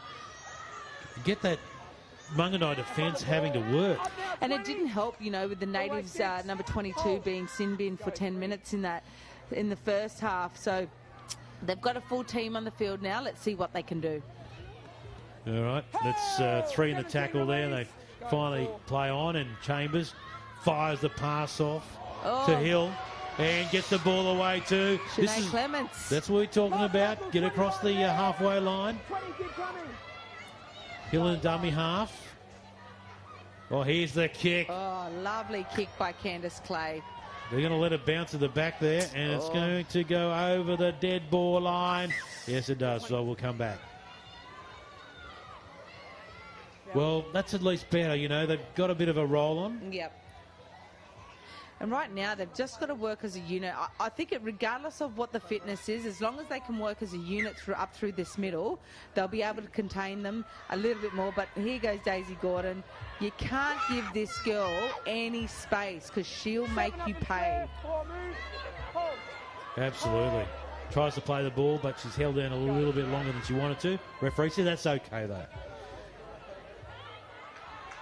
Speaker 1: get that Mungindi defence having to work.
Speaker 2: And it didn't help, you know, with the natives number 22 being sin bin for 10 minutes in the first half. So they've got a full team on the field now. Let's see what they can do.
Speaker 1: All right, that's 3 in the tackle there. They finally play on, and Chambers fires the pass off to Hill and gets the ball away too.
Speaker 2: Clements.
Speaker 1: That's what we're talking about. Get across the halfway line. Hill in dummy half. Oh, here's the kick.
Speaker 2: Oh, lovely kick by Candice Clay.
Speaker 1: They're going to let it bounce to the back there, and it's going to go over the dead ball line. Yes, it does, so we'll come back. Well, that's at least better, you know. They've got a bit of a roll on.
Speaker 2: Yep. And right now, they've just got to work as a unit. I think regardless of what the fitness is, as long as they can work as a unit up through this middle, they'll be able to contain them a little bit more. But here goes Daisy Gordon. You can't give this girl any space because she'll make you pay.
Speaker 1: Absolutely. Tries to play the ball, but she's held down a little bit longer than she wanted to. Referee said that's okay, though.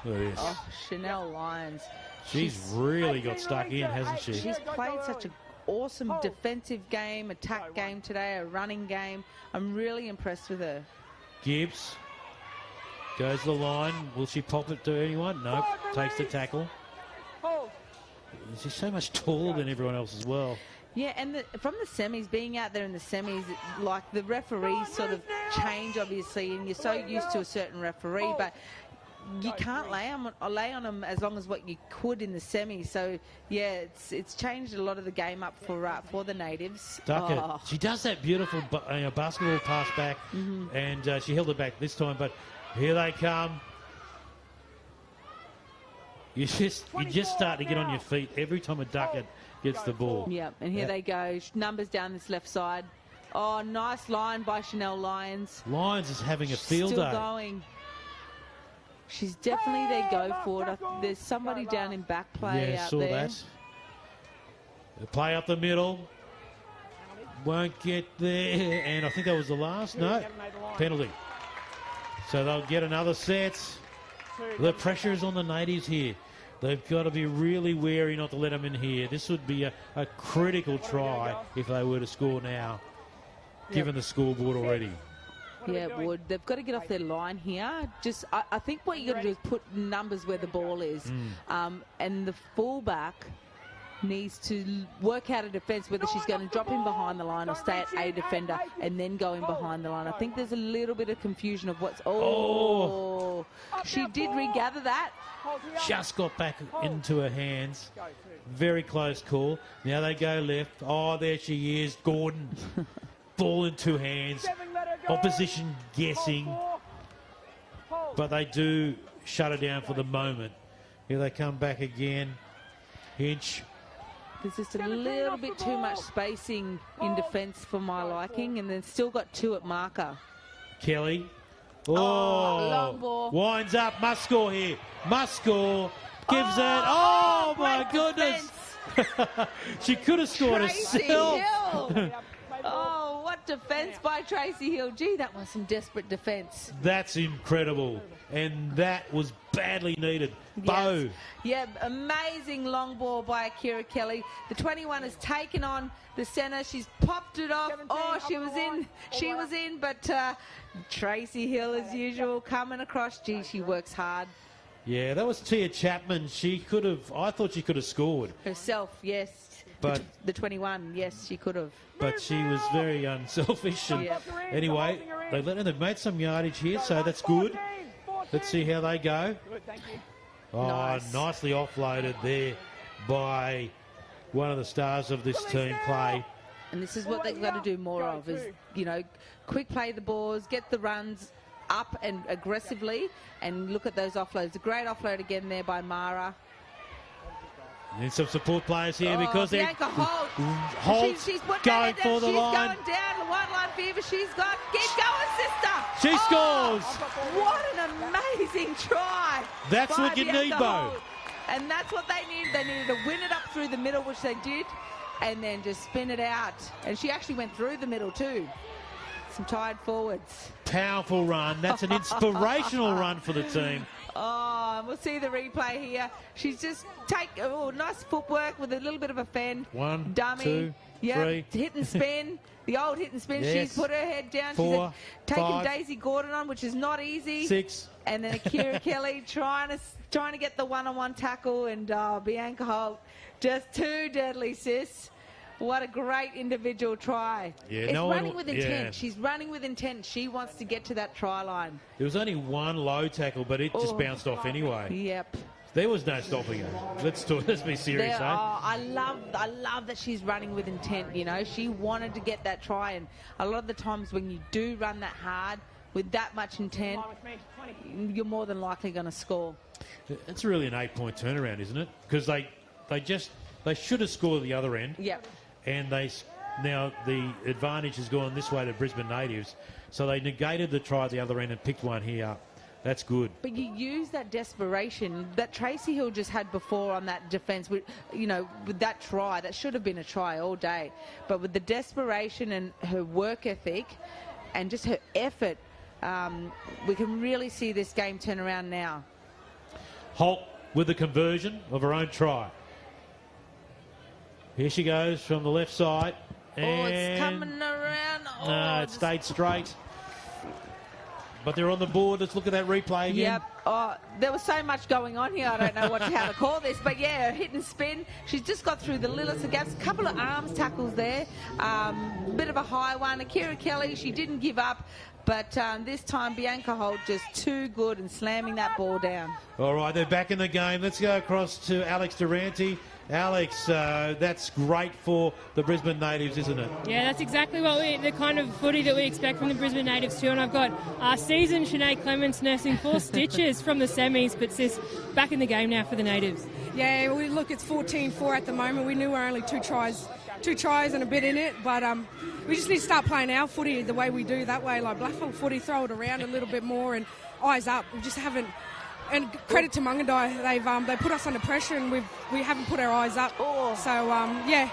Speaker 1: Look at this.
Speaker 2: Oh, Chanel Lyons.
Speaker 1: She's really got stuck in, hasn't she?
Speaker 2: She's played such an awesome defensive game, attack game today, a running game. I'm really impressed with her.
Speaker 1: Gibbs goes the line. Will she pop it to anyone? Nope. Takes the tackle. She's so much taller than everyone else as well.
Speaker 2: Yeah, and from the semis, being out there in the semis, like the referees sort of change, obviously, and you're so used to a certain referee, but you can't lay on them as long as what you could in the semi. So yeah, it's changed a lot of the game up for the natives.
Speaker 1: Duckett, she does that beautiful basketball pass back, and she held it back this time. But here they come. You just start to get on your feet every time a Duckett gets the ball.
Speaker 2: Yeah, and here they go. Numbers down this left side. Oh, nice line by Chanel Lyons.
Speaker 1: Lyons is having a field day.
Speaker 2: Still going. She's definitely their go forward. There's somebody down in back play out there. Yeah, saw that.
Speaker 1: The play up the middle. Won't get there. And I think that was the last. No. Penalty. So they'll get another set. The pressure is on the natives here. They've got to be really wary not to let them in here. This would be a critical try if they were to score now, given the scoreboard already.
Speaker 2: Yeah, it would. They've got to get off their line here. I think what you got to do is put numbers where the ball is. And the fullback needs to work out a defence, whether she's going to drop in behind the line or stay at a defender and then go in behind the line. I think there's a little bit of confusion of what's... Oh, she did regather that.
Speaker 1: Just got back into her hands. Very close call. Now they go left. Oh, there she is. Gordon. Ball in two hands. Opposition guessing. But they do shut her down for the moment. Here they come back again. Hinch.
Speaker 2: There's just a little bit too much spacing in defence for my liking, and they've still got two at marker.
Speaker 1: Kelly.
Speaker 2: Oh, long ball.
Speaker 1: Winds up. Must score here. Must score. Gives it. Oh, my goodness. She could have scored herself.
Speaker 2: Oh, what defence by Tracy Hill. Gee, that was some desperate defence.
Speaker 1: That's incredible. And that was badly needed.
Speaker 2: Yes.
Speaker 1: Bo.
Speaker 2: Yeah, amazing long ball by Akira Kelly. The 21 has taken on the centre. She's popped it off. Oh, she was in. She was in, but Tracy Hill, as usual, coming across. Gee, she works hard.
Speaker 1: Yeah, that was Tia Chapman. She could have, I thought she could have scored.
Speaker 2: Herself, yes.
Speaker 1: But
Speaker 2: the 21, yes, she could have.
Speaker 1: But she was very unselfish. And anyway, they've made some yardage here, so that's good. Let's see how they go. Oh, nicely offloaded there by one of the stars of this team, Clay.
Speaker 2: And this is what they've got to do more of, is, you know, quick play the balls, get the runs up and aggressively, and look at those offloads. A great offload again there by Mara.
Speaker 1: And some support players here because they're
Speaker 2: Bianca Holt.
Speaker 1: Holt's
Speaker 2: She's putting
Speaker 1: going
Speaker 2: her down.
Speaker 1: for the line.
Speaker 2: She's going down. The one line fever. She's got. Keep going, sister.
Speaker 1: She scores.
Speaker 2: What an amazing try.
Speaker 1: That's
Speaker 2: by
Speaker 1: what you
Speaker 2: Bianca
Speaker 1: need, Bo.
Speaker 2: Holt. And that's what they needed. They needed to win it up through the middle, which they did, and then just spin it out. And she actually went through the middle too. Some tired forwards.
Speaker 1: Powerful run. That's an inspirational run for the team.
Speaker 2: Oh, we'll see the replay here. She's just nice footwork with a little bit of a fend.
Speaker 1: One,
Speaker 2: dummy.
Speaker 1: 2, 3.
Speaker 2: Hit and spin. The old hit and spin.
Speaker 1: Yes.
Speaker 2: She's put her head down.
Speaker 1: 4,
Speaker 2: She's taking
Speaker 1: 5,
Speaker 2: Daisy Gordon on, which is not easy.
Speaker 1: 6.
Speaker 2: And then Akira Kelly trying to get the one-on-one tackle, and Bianca Holt just too deadly, sis. What a great individual try.
Speaker 1: Yeah,
Speaker 2: it's
Speaker 1: no
Speaker 2: running
Speaker 1: one,
Speaker 2: with intent.
Speaker 1: yeah.
Speaker 2: She's running with intent. She wants to get to that try line.
Speaker 1: There was only one low tackle, but it just bounced off anyway.
Speaker 2: Yep.
Speaker 1: There was no stopping her. Let's be serious, eh?
Speaker 2: I love that she's running with intent, you know. She wanted to get that try, and a lot of the times when you do run that hard with that much intent, you're more than likely going to score.
Speaker 1: It's really an 8-point turnaround, isn't it? Because they should have scored the other end.
Speaker 2: Yep.
Speaker 1: And now the advantage has gone this way to Brisbane Natives, so they negated the try at the other end and picked one here up. That's good.
Speaker 2: But you use that desperation that Tracy Hill just had before on that defence, with that try. That should have been a try all day. But with the desperation and her work ethic and just her effort, we can really see this game turn around now.
Speaker 1: Holt with the conversion of her own try. Here she goes from the left side. And
Speaker 2: it's coming around.
Speaker 1: No, it stayed straight. But they're on the board. Let's look at that replay again.
Speaker 2: Yep. Oh, there was so much going on here. I don't know how to call this. But, yeah, hit and spin. She's just got through the littlest of gaps. A couple of arms tackles there. Bit of a high one. Akira Kelly, she didn't give up. But this time, Bianca Holt just too good and slamming that ball down.
Speaker 1: All right, they're back in the game. Let's go across to Alex Durante. Alex, that's great for the Brisbane Natives, isn't it?
Speaker 3: Yeah, that's exactly the kind of footy that we expect from the Brisbane Natives too. And I've got our seasoned Sinead Clements nursing 4 stitches from the semis, but sis, back in the game now for the Natives.
Speaker 10: Yeah, it's 14-4 at the moment. We knew we were only two tries and a bit in it, but we just need to start playing our footy the way we do that way, like Blackfell footy, throw it around a little bit more and eyes up. We just haven't. And credit to Mungindi, they put us under pressure and we haven't put our eyes up. So, yeah.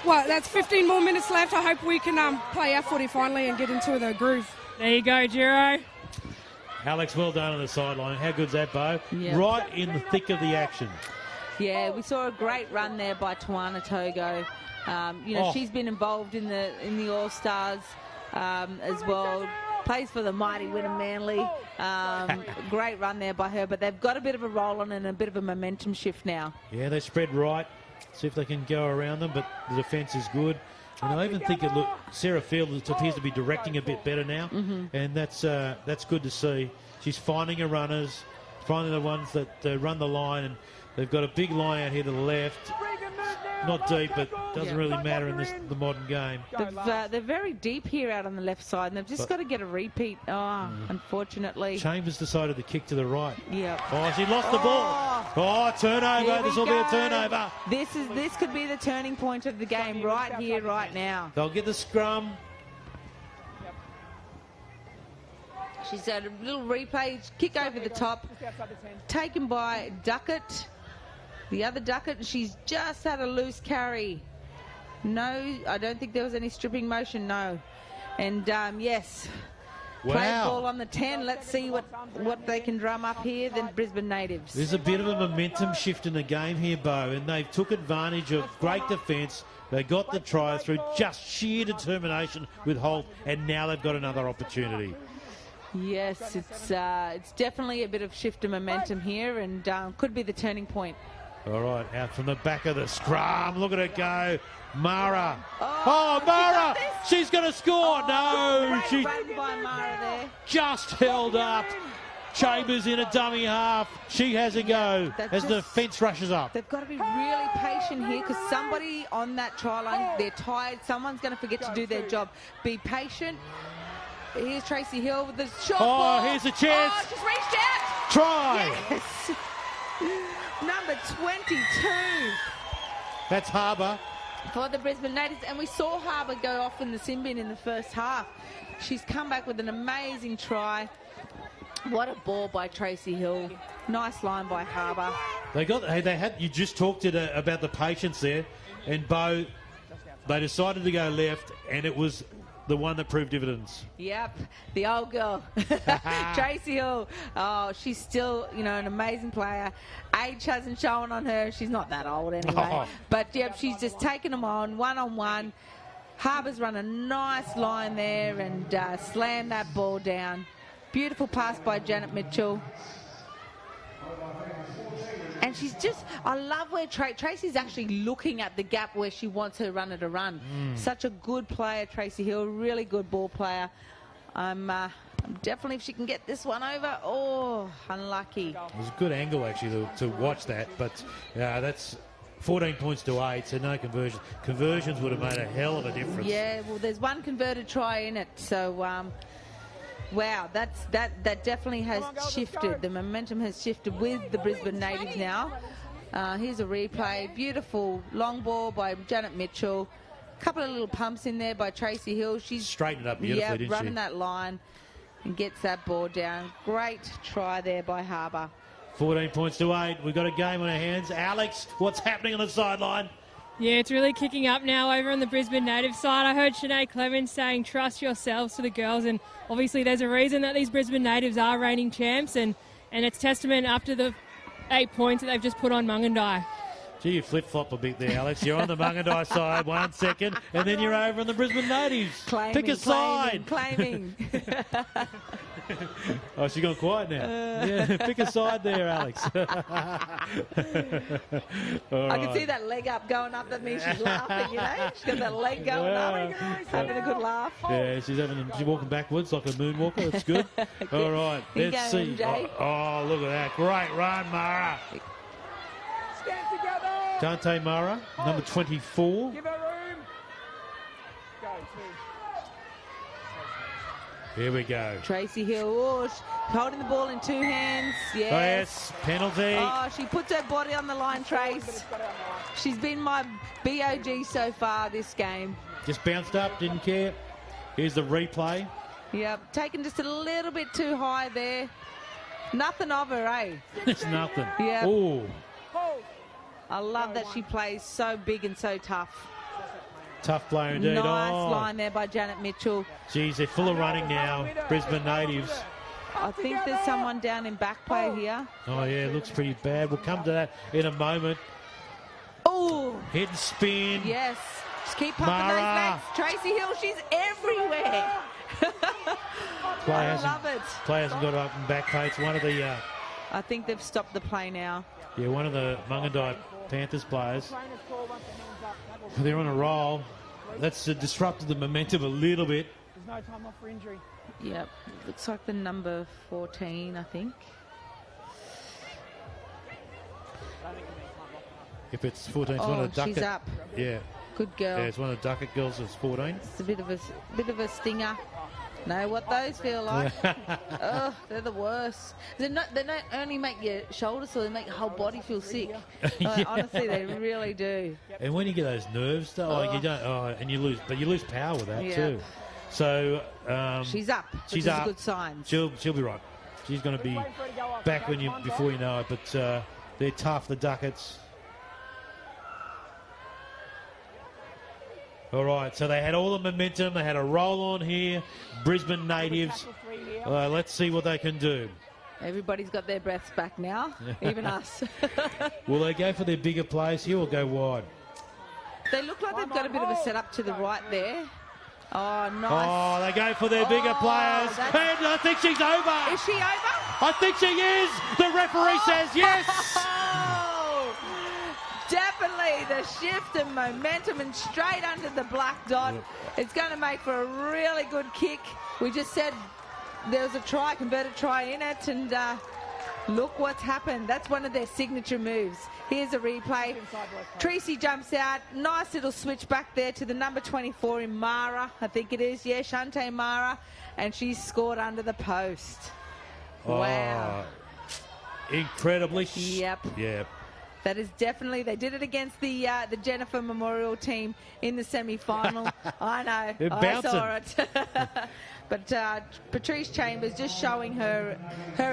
Speaker 10: Well, that's 15 more minutes left. I hope we can play our footy finally and get into the groove.
Speaker 3: There you go, Giro.
Speaker 1: Alex, well done on the sideline. How good's that, Bo?
Speaker 2: Yep.
Speaker 1: Right in the thick of the action.
Speaker 2: Yeah, we saw a great run there by Tawana Togo. She's been involved in the All-Stars as well. Plays for the mighty Wynnum Manly. Great run there by her, but they've got a bit of a roll on and a bit of a momentum shift now.
Speaker 1: Yeah, they spread right. See if they can go around them, but the defence is good. And I even think Sarah Field appears to be directing a bit better now, and that's good to see. She's finding her runners, finding the ones that run the line, and they've got a big line out here to the left. Not deep, but doesn't really matter in the modern game.
Speaker 2: They're very deep here out on the left side, and they've just got to get a repeat. Unfortunately.
Speaker 1: Chambers decided to kick to the right.
Speaker 2: Yep.
Speaker 1: Oh, she lost the ball. Turnover. This will be a turnover.
Speaker 2: This could be the turning point of the game right here, right now.
Speaker 1: They'll get the scrum.
Speaker 2: She's had a little replay, kick over the top, taken by Duckett. The other Duckett, she's just had a loose carry. No, I don't think there was any stripping motion, no. And, yes, play ball on the 10. Let's see what they can drum up here, the Brisbane Natives.
Speaker 1: There's a bit of a momentum shift in the game here, Bo, and they took advantage of great defence. They got the try through just sheer determination with Holt, and now they've got another opportunity.
Speaker 2: Yes, it's definitely a bit of shift of momentum here, and could be the turning point.
Speaker 1: All right, out from the back of the scrum. Look at it go. Mara. Oh, Mara! She's going to score. No, she
Speaker 2: run by Mara there.
Speaker 1: Just held up. Chambers in a dummy half. She has a go as the fence rushes up.
Speaker 2: They've got to be really patient here because somebody on that try line, they're tired. Someone's going to forget to do their job. Be patient. Here's Tracy Hill with the shot ball.
Speaker 1: Here's a chance.
Speaker 2: Oh, just reached out.
Speaker 1: Try.
Speaker 2: Yes. Number 22
Speaker 1: That's Harbour.
Speaker 2: for the Brisbane Natives. And we saw Harbour go off in the sin bin in the first half. She's come back with an amazing try. What a ball by Tracy Hill. Nice line by Harbour.
Speaker 1: You just talked about the patience there, and Bo, they decided to go left, and it was the one that proved dividends.
Speaker 2: Yep, the old girl. Tracy Hill. Oh, she's still, an amazing player. Age hasn't shown on her. She's not that old anyway.
Speaker 1: Oh.
Speaker 2: But, yep, she's just taken them on, one-on-one. Harbour's run a nice line there and slammed that ball down. Beautiful pass by Janet Mitchell. And she's just, I love where Tracy's actually looking at the gap where she wants her runner to run. Such a good player, Tracy Hill, really good ball player. I'm definitely, if she can get this one over, unlucky.
Speaker 1: It was a good angle, actually, to watch that, but that's 14 points to 8, so no conversion. Conversions would have made a hell of a difference.
Speaker 2: Yeah, well, there's one converted try in it, so... wow, that definitely has shifted. The momentum has shifted with the Brisbane Natives now. Here's a replay. Beautiful long ball by Janet Mitchell. Couple of little pumps in there by Tracy Hill. She's
Speaker 1: straightened up beautifully, didn't she?
Speaker 2: running that line and gets that ball down. Great try there by Harbour.
Speaker 1: 14 points to 8. We've got a game on our hands. Alex, what's happening on the sideline?
Speaker 3: Yeah, it's really kicking up now over on the Brisbane Native side. I heard Sinead Clemens saying trust yourselves to the girls, and obviously there's a reason that these Brisbane Natives are reigning champs, and it's testament after the 8 points that they've just put on Mungindi.
Speaker 1: Gee, you flip-flop a bit there, Alex. You're on the Mungindi side 1 second, and then you're over on the Brisbane Natives. Pick a side.
Speaker 2: Claiming.
Speaker 1: Oh, she's gone quiet now. Yeah, pick a side there, Alex.
Speaker 2: I can see that leg up going up. That means she's laughing, She's got that leg going up, having a good laugh.
Speaker 1: Yeah, she's walking backwards like a moonwalker. That's good. All right, let's see. Oh, look at that. Great run, Mara.
Speaker 4: Stand together.
Speaker 1: Dante Mara, number 24.
Speaker 4: Give her room. Go,
Speaker 1: Here we go.
Speaker 2: Tracy Hill, holding the ball in 2 hands. Yes.
Speaker 1: Oh, yes, penalty.
Speaker 2: Oh, she puts her body on the line, Trace. She's been my BOG so far this game.
Speaker 1: Just bounced up, didn't care. Here's the replay.
Speaker 2: Yep, taken just a little bit too high there. Nothing of her, eh?
Speaker 1: It's nothing.
Speaker 2: Yeah.
Speaker 1: Oh.
Speaker 2: I love that she plays so big and so tough.
Speaker 1: Tough player indeed.
Speaker 2: Nice line there by Janet Mitchell.
Speaker 1: Geez, they're full of running now, Brisbane Natives.
Speaker 2: I think there's someone down in back play here.
Speaker 1: Oh, yeah, looks pretty bad. We'll come to that in a moment.
Speaker 2: Oh!
Speaker 1: Hit and spin.
Speaker 2: Yes. Just keep pumping those legs. Tracy Hill, she's everywhere. I love it.
Speaker 1: Play hasn't got up and back pay. It's one of the...
Speaker 2: I think they've stopped the play now.
Speaker 1: Yeah, one of the Mungindi Panthers players. They're on a roll. That's disrupted the momentum a little bit.
Speaker 4: There's no time off for injury.
Speaker 2: Yep. Looks like the number 14, I think.
Speaker 1: If it's 14, it's one of the Duckett.
Speaker 2: She's up.
Speaker 1: Yeah.
Speaker 2: Good girl.
Speaker 1: Yeah, it's one of the Duckett girls that's 14.
Speaker 2: It's a bit of a stinger. Know what those feel like? Oh, they're the worst. They don't only make your shoulders sore, they make your whole body feel sick.
Speaker 1: Yeah.
Speaker 2: Honestly, they really do.
Speaker 1: And when you get those nerves, you don't. Oh, and you lose power with that too. So
Speaker 2: she's up.
Speaker 1: She's
Speaker 2: which
Speaker 1: up.
Speaker 2: Is a good sign.
Speaker 1: She'll be right. She's going to be back before you know it. But they're tough, the Duckets. All right, so they had all the momentum. They had a roll on here. Brisbane Natives. Let's see what they can do.
Speaker 2: Everybody's got their breaths back now, even us.
Speaker 1: Will they go for their bigger players here or go wide?
Speaker 2: They look like they've got a bit of a setup to the right there. Oh, nice.
Speaker 1: Oh, they go for their bigger players. And I think she's over.
Speaker 2: Is she over?
Speaker 1: I think she is. The referee says yes.
Speaker 2: Definitely the shift in momentum and straight under the black dot. It's going to make for a really good kick. We just said there was a converted try in it, and look what's happened. That's one of their signature moves. Here's a replay. Tracy jumps out. Nice little switch back there to the number 24 in Mara, I think it is. Yeah, Shante Mara. And she's scored under the post. Wow.
Speaker 1: Incredibly.
Speaker 2: Yep.
Speaker 1: Yeah.
Speaker 2: That is definitely, they did it against the Jennifer Memorial team in the semi-final. I know,
Speaker 1: They're
Speaker 2: I
Speaker 1: bouncing.
Speaker 2: saw it. But Patrice Chambers just showing her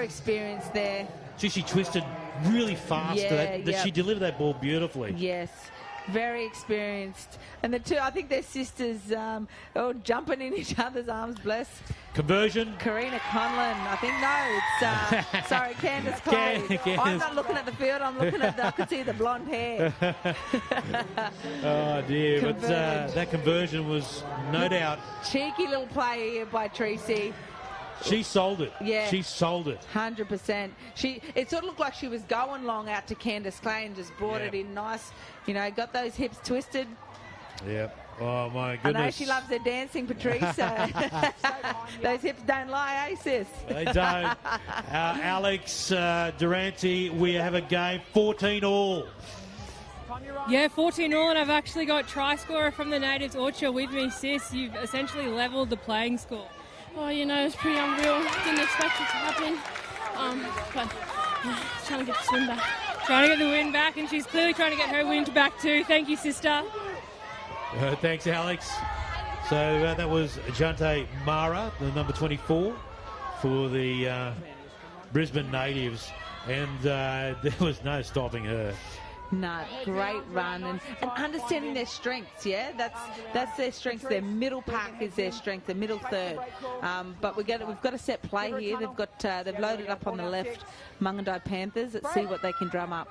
Speaker 2: experience there.
Speaker 1: She twisted really fast.
Speaker 2: Yeah,
Speaker 1: She delivered that ball beautifully.
Speaker 2: Yes, very experienced. And the two, I think they're sisters, jumping in each other's arms, bless.
Speaker 1: Conversion.
Speaker 2: Karina Conlon, I think, no, it's, sorry, Candace Clay. I'm not looking at the field, I'm looking at I could see the blonde hair.
Speaker 1: Oh, dear. But that conversion was no doubt.
Speaker 2: Cheeky little play here by Tracy.
Speaker 1: She sold it.
Speaker 2: Yeah.
Speaker 1: She sold it.
Speaker 2: 100%. It sort of looked like she was going long out to Candace Clay and just brought it in nice. You know, got those hips twisted.
Speaker 1: Yep. Oh, my goodness.
Speaker 2: I know she loves her dancing, Patrice. So those hips don't lie, eh, sis?
Speaker 1: They don't. Alex Durante, we have a game 14 all.
Speaker 3: Yeah, 14 all, and I've actually got try scorer from the Natives, Orchard, with me, sis. You've essentially levelled the playing score.
Speaker 16: Well, you know, it's pretty unreal. Didn't expect it to happen. But trying to get the swim back.
Speaker 3: Trying to get the win back, and she's clearly trying to get her win back too. Thank you, sister.
Speaker 1: Thanks, Alex. So that was Jante Mara, the number 24 for the Brisbane Natives, and there was no stopping her.
Speaker 2: No, great run and understanding their strengths. Yeah, that's their strengths. Their middle pack is their strength. The middle third. But we've got a set play here. They've loaded up on the left. Mungindi Panthers. Let's see what they can drum up.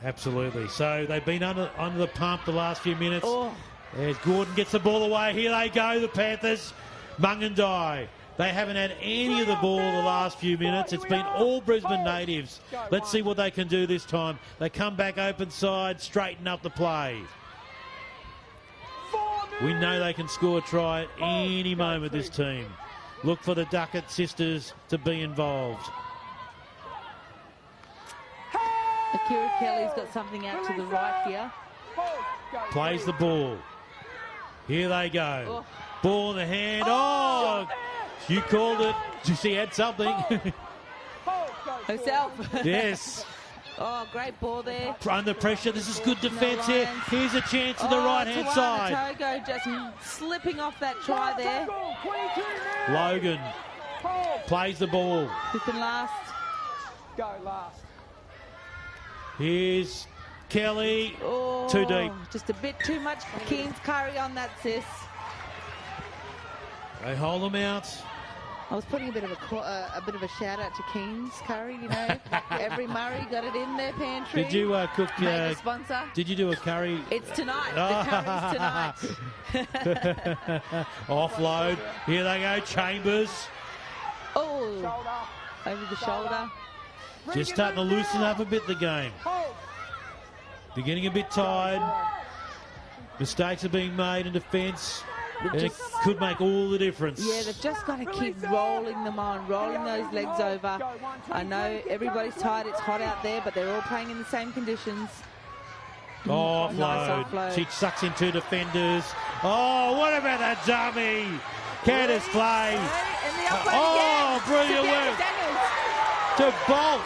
Speaker 1: Absolutely. So they've been under the pump the last few minutes.
Speaker 2: Oh.
Speaker 1: There's Gordon gets the ball away. Here they go, the Panthers. Mungindi. They haven't had any of the ball the last few minutes. It's been all Brisbane Natives. Let's see what they can do this time. They come back open side, straighten up the play. We know they can score a try at any moment, this team. Look for the Duckett sisters to be involved.
Speaker 2: Akira Kelly's got something out to the right here.
Speaker 1: Plays the ball. Here they go. Ball in the hand. Oh! You called it. She had something.
Speaker 2: Herself.
Speaker 1: Yes.
Speaker 2: Oh, great ball there.
Speaker 1: Under pressure. This is good defence here. Here's a chance on the right-hand side.
Speaker 2: Togo just slipping off that try there.
Speaker 1: Logan plays the ball.
Speaker 2: Who can last?
Speaker 4: Go last.
Speaker 1: Here's Kelly.
Speaker 2: Oh,
Speaker 1: too deep.
Speaker 2: Just a bit too much Keen's curry on that, sis.
Speaker 1: They hold them out.
Speaker 2: I was putting a bit of a shout out to Keen's curry. You know, every Murray got it in their pantry.
Speaker 1: Did you cook?
Speaker 2: Major sponsor.
Speaker 1: Did you do a curry?
Speaker 2: It's tonight. The curry's tonight.
Speaker 1: Offload. Here they go. Chambers.
Speaker 2: Oh, over the shoulder.
Speaker 1: Just starting to loosen up a bit the game. They're getting a bit tired. Mistakes are being made in defence. And it could make all the difference.
Speaker 2: Yeah, they've just got to keep rolling them on, rolling those legs over. I know everybody's tired, it's hot out there, but they're all playing in the same conditions.
Speaker 1: Offload.
Speaker 2: Nice offload.
Speaker 1: She sucks in two defenders. Oh, what about that dummy? Candace Clay. Oh, brilliant work. To Bolt.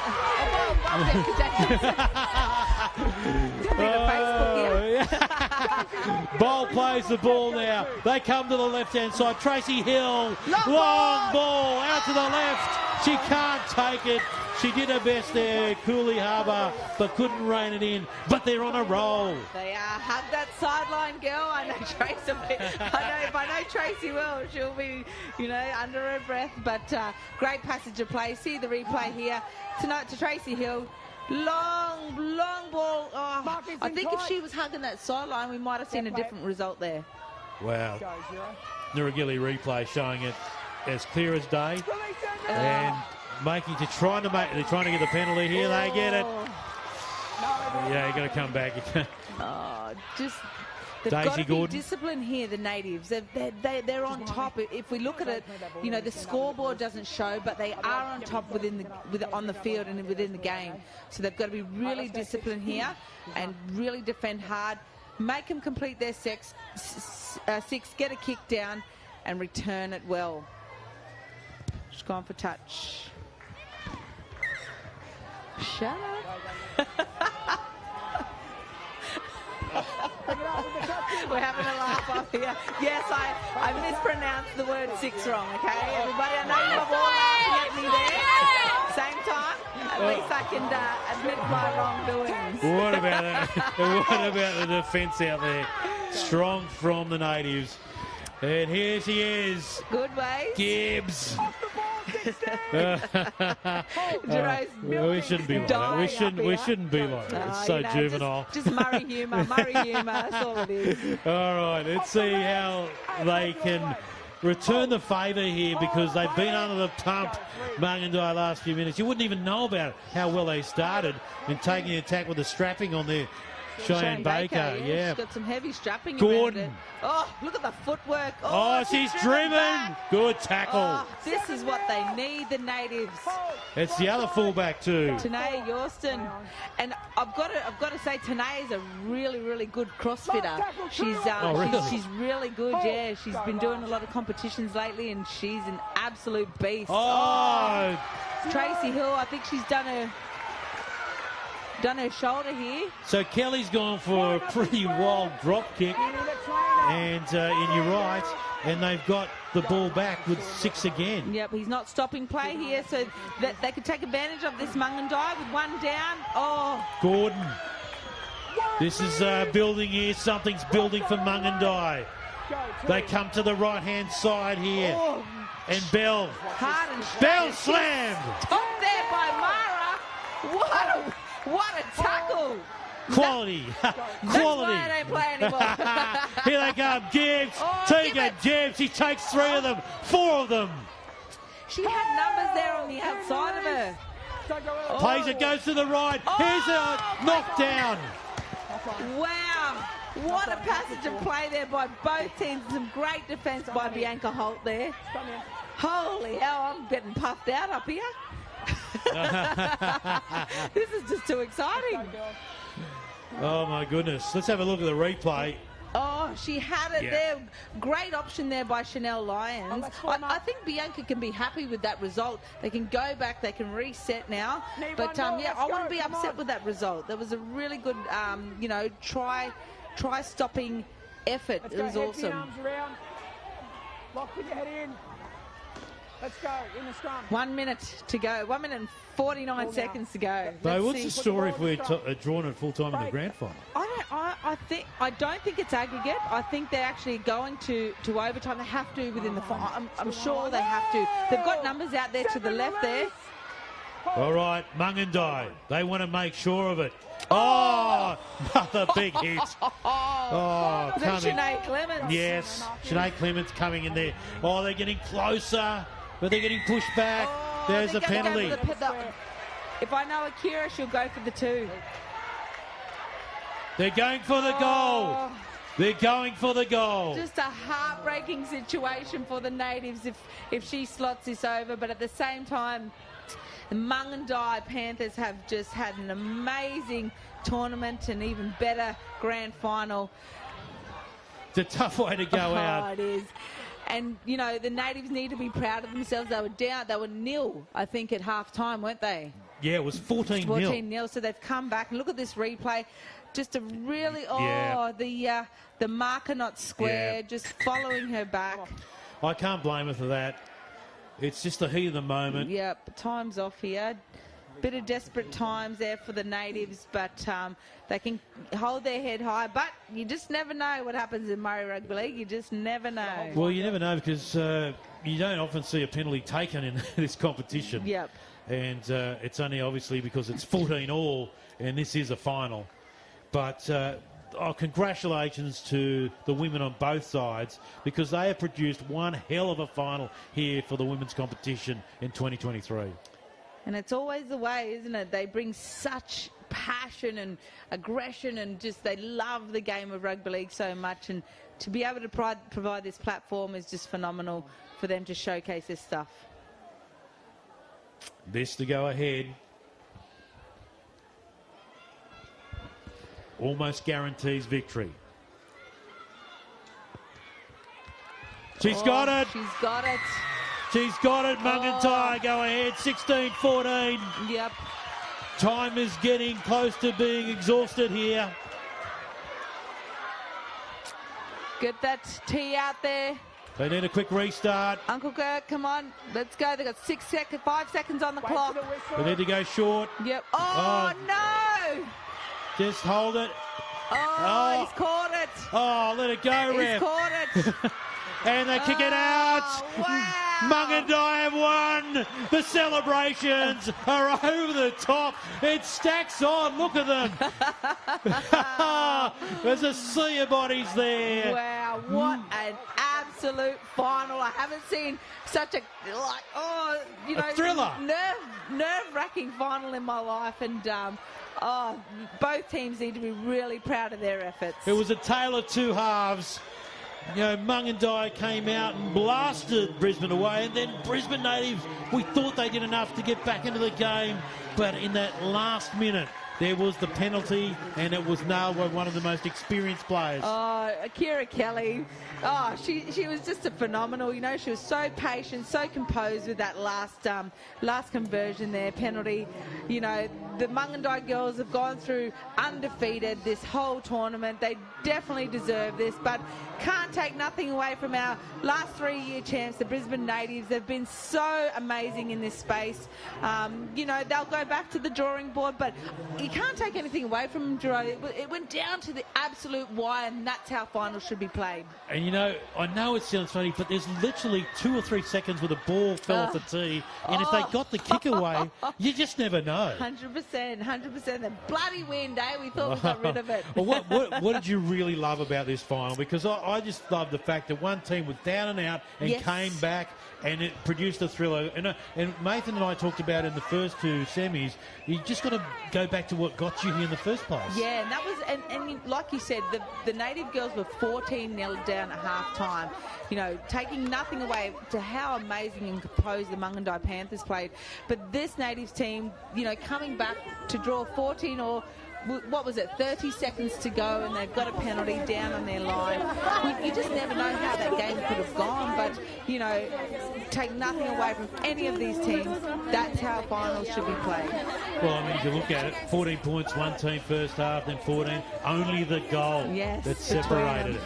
Speaker 1: Bolt plays the ball now. They come to the left-hand side. Tracy Hill, long ball out to the left. She can't take it. She did her best there, Cooley Harbour, but couldn't rein it in. But they're on a roll.
Speaker 2: They hug that sideline girl. I know Tracy. If I know Tracy well, she'll be, under her breath. But great passage of play. See the replay here tonight to Tracy Hill. Long ball. Oh, I think if she was hugging that sideline, we might have seen a different result there.
Speaker 1: Wow. Niragili replay showing it as clear as day. And they're trying to get the penalty here. They get it. Yeah, you got to come back.
Speaker 2: They've
Speaker 1: Daisy
Speaker 2: got to
Speaker 1: Gordon.
Speaker 2: be disciplined here, the Natives. They're on top. If we look at it, the scoreboard doesn't show, but they are on top on the field and within the game. So they've got to be really disciplined here and really defend hard. Make them complete their six, get a kick down, and return it well. Just gone for touch. Shut up. We're having a laugh up here. Yes, I mispronounced the word 6 wrong, okay? Everybody, I know you're all laughing at me there. Same time, at least I can admit my wrongdoings.
Speaker 1: What about that? What about the defence out there? Strong from the natives. And here she is.
Speaker 2: Good way.
Speaker 1: Gibbs.
Speaker 2: We
Speaker 1: shouldn't be like that. We shouldn't be like that. It's so juvenile.
Speaker 2: Just Murray humour. That's all it is.
Speaker 1: All right, let's see how they can return the favour here, because they've been under the pump, Mungindi, last few minutes. You wouldn't even know about it, how well they started in taking the attack with the strapping on there. Cheyenne Baker, yeah.
Speaker 2: She's got some heavy strapping.
Speaker 1: Gordon.
Speaker 2: Oh, look at the footwork.
Speaker 1: Oh, she's driven.
Speaker 2: Back.
Speaker 1: Good tackle.
Speaker 2: Oh, this is what they need, the natives.
Speaker 1: It's the other fullback too.
Speaker 2: Tanae Yorston. And I've got to say, Tanae is a really, really good crossfitter. She's she's really good, yeah. She's been doing a lot of competitions lately, and she's an absolute beast.
Speaker 1: Oh.
Speaker 2: Tracy Hill, I think she's done her shoulder here.
Speaker 1: So Kelly's gone for a pretty wild drop kick, and you're right, and they've got the ball back with 6 again.
Speaker 2: Yep, he's not stopping play here, so that they could take advantage of this Mungindi with 1 down. Oh,
Speaker 1: Gordon. This is building here. Something's building for Mungindi. They come to the right-hand side here.
Speaker 2: Oh.
Speaker 1: And Bell.
Speaker 2: Hard and
Speaker 1: Bell slammed.
Speaker 2: Top there by Mara. What a tackle!
Speaker 1: Quality. Quality.
Speaker 2: That's why I don't play anymore.
Speaker 1: Here they come. Gibbs. Tegan Gibbs. She takes 3 of them. 4 of them.
Speaker 2: She had numbers there on the outside of her.
Speaker 1: Plays it, goes to the right. Here's a knockdown.
Speaker 2: Wow. What a passage of play there by both teams. Some great defence by Bianca Holt there. Holy hell, I'm getting puffed out up here. This is just too exciting.
Speaker 1: Oh my goodness. Let's have a look at the replay.
Speaker 2: Oh, she had it there. Great option there by Chanel Lyons. I think Bianca can be happy with that result. They can go back, they can reset now. But yeah, I wouldn't be upset with that result. That was a really good, try stopping effort. It was awesome.
Speaker 4: Lock with your head in. Let's go in the scrum.
Speaker 2: 1 minute to go. 1 minute and 49 seconds to go.
Speaker 1: So what's the story if we're drawn at full time in the grand final?
Speaker 2: I don't think it's aggregate. I think they're actually going to overtime. They have to within the final. I'm sure they have to. They've got numbers out there to the left there.
Speaker 1: All right, Mungindi. They want to make sure of it. Oh, another big hit. Oh,
Speaker 2: that's Sinead Clements.
Speaker 1: Yes, Sinead Clements coming in there. Oh, they're getting closer, but they're getting pushed back. There's a penalty.
Speaker 2: If I know Akira, she'll go for the 2.
Speaker 1: They're going for the goal. They're going for the goal.
Speaker 2: Just a heartbreaking situation for the natives if she slots this over. But at the same time, the Mungindi Panthers have just had an amazing tournament and even better grand final.
Speaker 1: It's a tough way to go out.
Speaker 2: It is. And, the natives need to be proud of themselves. They were down. They were 0, I think, at half-time, weren't they?
Speaker 1: Yeah, it was 14-0.
Speaker 2: 14-0. So they've come back. And look at this replay. Just a really, the marker not square, just following her back.
Speaker 1: I can't blame her for that. It's just the heat of the moment.
Speaker 2: Yep, time's off here. Bit of desperate times there for the natives, but they can hold their head high. But you just never know what happens in Murray Rugby League. You just never know.
Speaker 1: Well, you never know because you don't often see a penalty taken in this competition.
Speaker 2: Yep.
Speaker 1: And it's only obviously because it's 14 all and this is a final. But congratulations to the women on both sides because they have produced one hell of a final here for the women's competition in 2023.
Speaker 2: And it's always the way, isn't it? They bring such passion and aggression and just they love the game of rugby league so much. And to be able to provide this platform is just phenomenal for them to showcase this stuff.
Speaker 1: This to go ahead. Almost guarantees victory. She's got it.
Speaker 2: She's got it.
Speaker 1: She's got it. Mungindi go ahead. 16-14.
Speaker 2: Yep.
Speaker 1: Time is getting close to being exhausted here.
Speaker 2: Get that tee out there.
Speaker 1: They need a quick restart.
Speaker 2: Uncle Gert, come on. Let's go. They've got 5 seconds on the clock.
Speaker 1: They need to go short.
Speaker 2: Yep. Oh, no.
Speaker 1: Just hold it.
Speaker 2: Oh, he's caught it.
Speaker 1: Oh, let it go, Ref.
Speaker 2: He's caught it.
Speaker 1: And they kick it out.
Speaker 2: Wow.
Speaker 1: Mungindi have won. The celebrations are over the top. It stacks on. Look at them. There's a sea of bodies there.
Speaker 2: Wow, what an absolute final. I haven't seen such a,
Speaker 1: thriller.
Speaker 2: Nerve-wracking final in my life. And, both teams need to be really proud of their efforts.
Speaker 1: It was a tale of two halves. You know, Mungindi came out and blasted Brisbane away, and then Brisbane natives, we thought they did enough to get back into the game, but in that last minute, there was the penalty, and it was nailed by one of the most experienced players.
Speaker 2: Oh, Akira Kelly. Oh, she was just a phenomenal. You know, she was so patient, so composed with that last conversion there, penalty. You know, the Mungindi girls have gone through undefeated this whole tournament. They definitely deserve this, but can't take nothing away from our last 3-year champs, the Brisbane natives. They've been so amazing in this space. You know, they'll go back to the drawing board, but you can't take anything away from them, Jerome. It went down to the absolute wire, and that's how finals should be played.
Speaker 1: And, you know, I know it sounds funny, but there's literally 2 or 3 seconds where the ball fell off the tee, and if they got the kick away, you just never know.
Speaker 2: 100%. The bloody wind, eh? We thought we got rid of it.
Speaker 1: Well, what did you really love about this final? Because I just love the fact that one team was down and out and came back, and it produced a thriller. And Nathan and I talked about in the first 2 semis, you just got to go back to what got you here in the first place.
Speaker 2: Yeah, and that was, and like you said, the native girls were 14-0 down at half-time. You know, taking nothing away to how amazing and composed the Mungindi Panthers played. But this natives team, you know, coming back to draw 14 or what was it, 30 seconds to go, and they've got a penalty down on their line. You just never know how that game could have gone, but, you know, take nothing away from any of these teams. That's how finals should be played.
Speaker 1: Well, I mean, if you look at it, 14 points, one team first half, then 14, only the goal that separated it.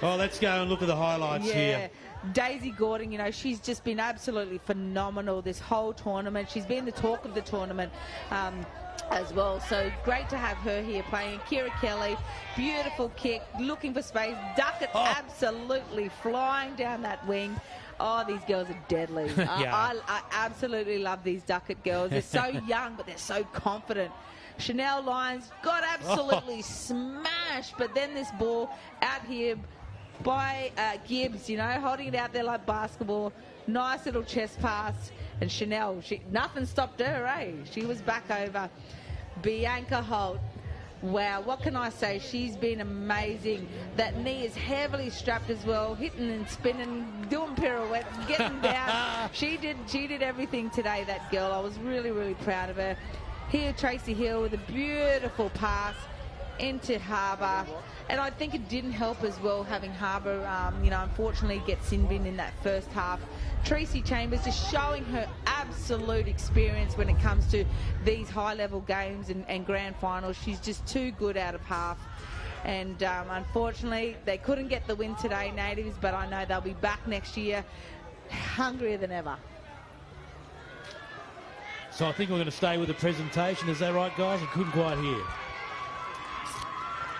Speaker 1: Oh, let's go and look at the highlights here.
Speaker 2: Daisy Gordon, you know, she's just been absolutely phenomenal this whole tournament. She's been the talk of the tournament as well. So great to have her here playing. Kira Kelly, beautiful kick, looking for space. Duckett absolutely flying down that wing. Oh, these girls are deadly. I absolutely love these Duckett girls. They're so young, but they're so confident. Chanel Lyons got absolutely smashed, but then this ball out here by Gibbs, you know, holding it out there like basketball. Nice little chest pass. And Chanel, nothing stopped her, eh? She was back over. Bianca Holt. Wow, what can I say? She's been amazing. That knee is heavily strapped as well, hitting and spinning, doing pirouettes, getting down. She did everything today, that girl. I was really, really proud of her. Here, Tracy Hill with a beautiful pass into Harbour. And I think it didn't help as well having Harbour, you know, unfortunately get sin bin in that first half. Tracy Chambers just showing her absolute experience when it comes to these high-level games and grand finals. She's just too good out of half. And unfortunately, they couldn't get the win today, Natives, but I know they'll be back next year hungrier than ever.
Speaker 1: So I think we're going to stay with the presentation. Is that right, guys? I couldn't quite hear.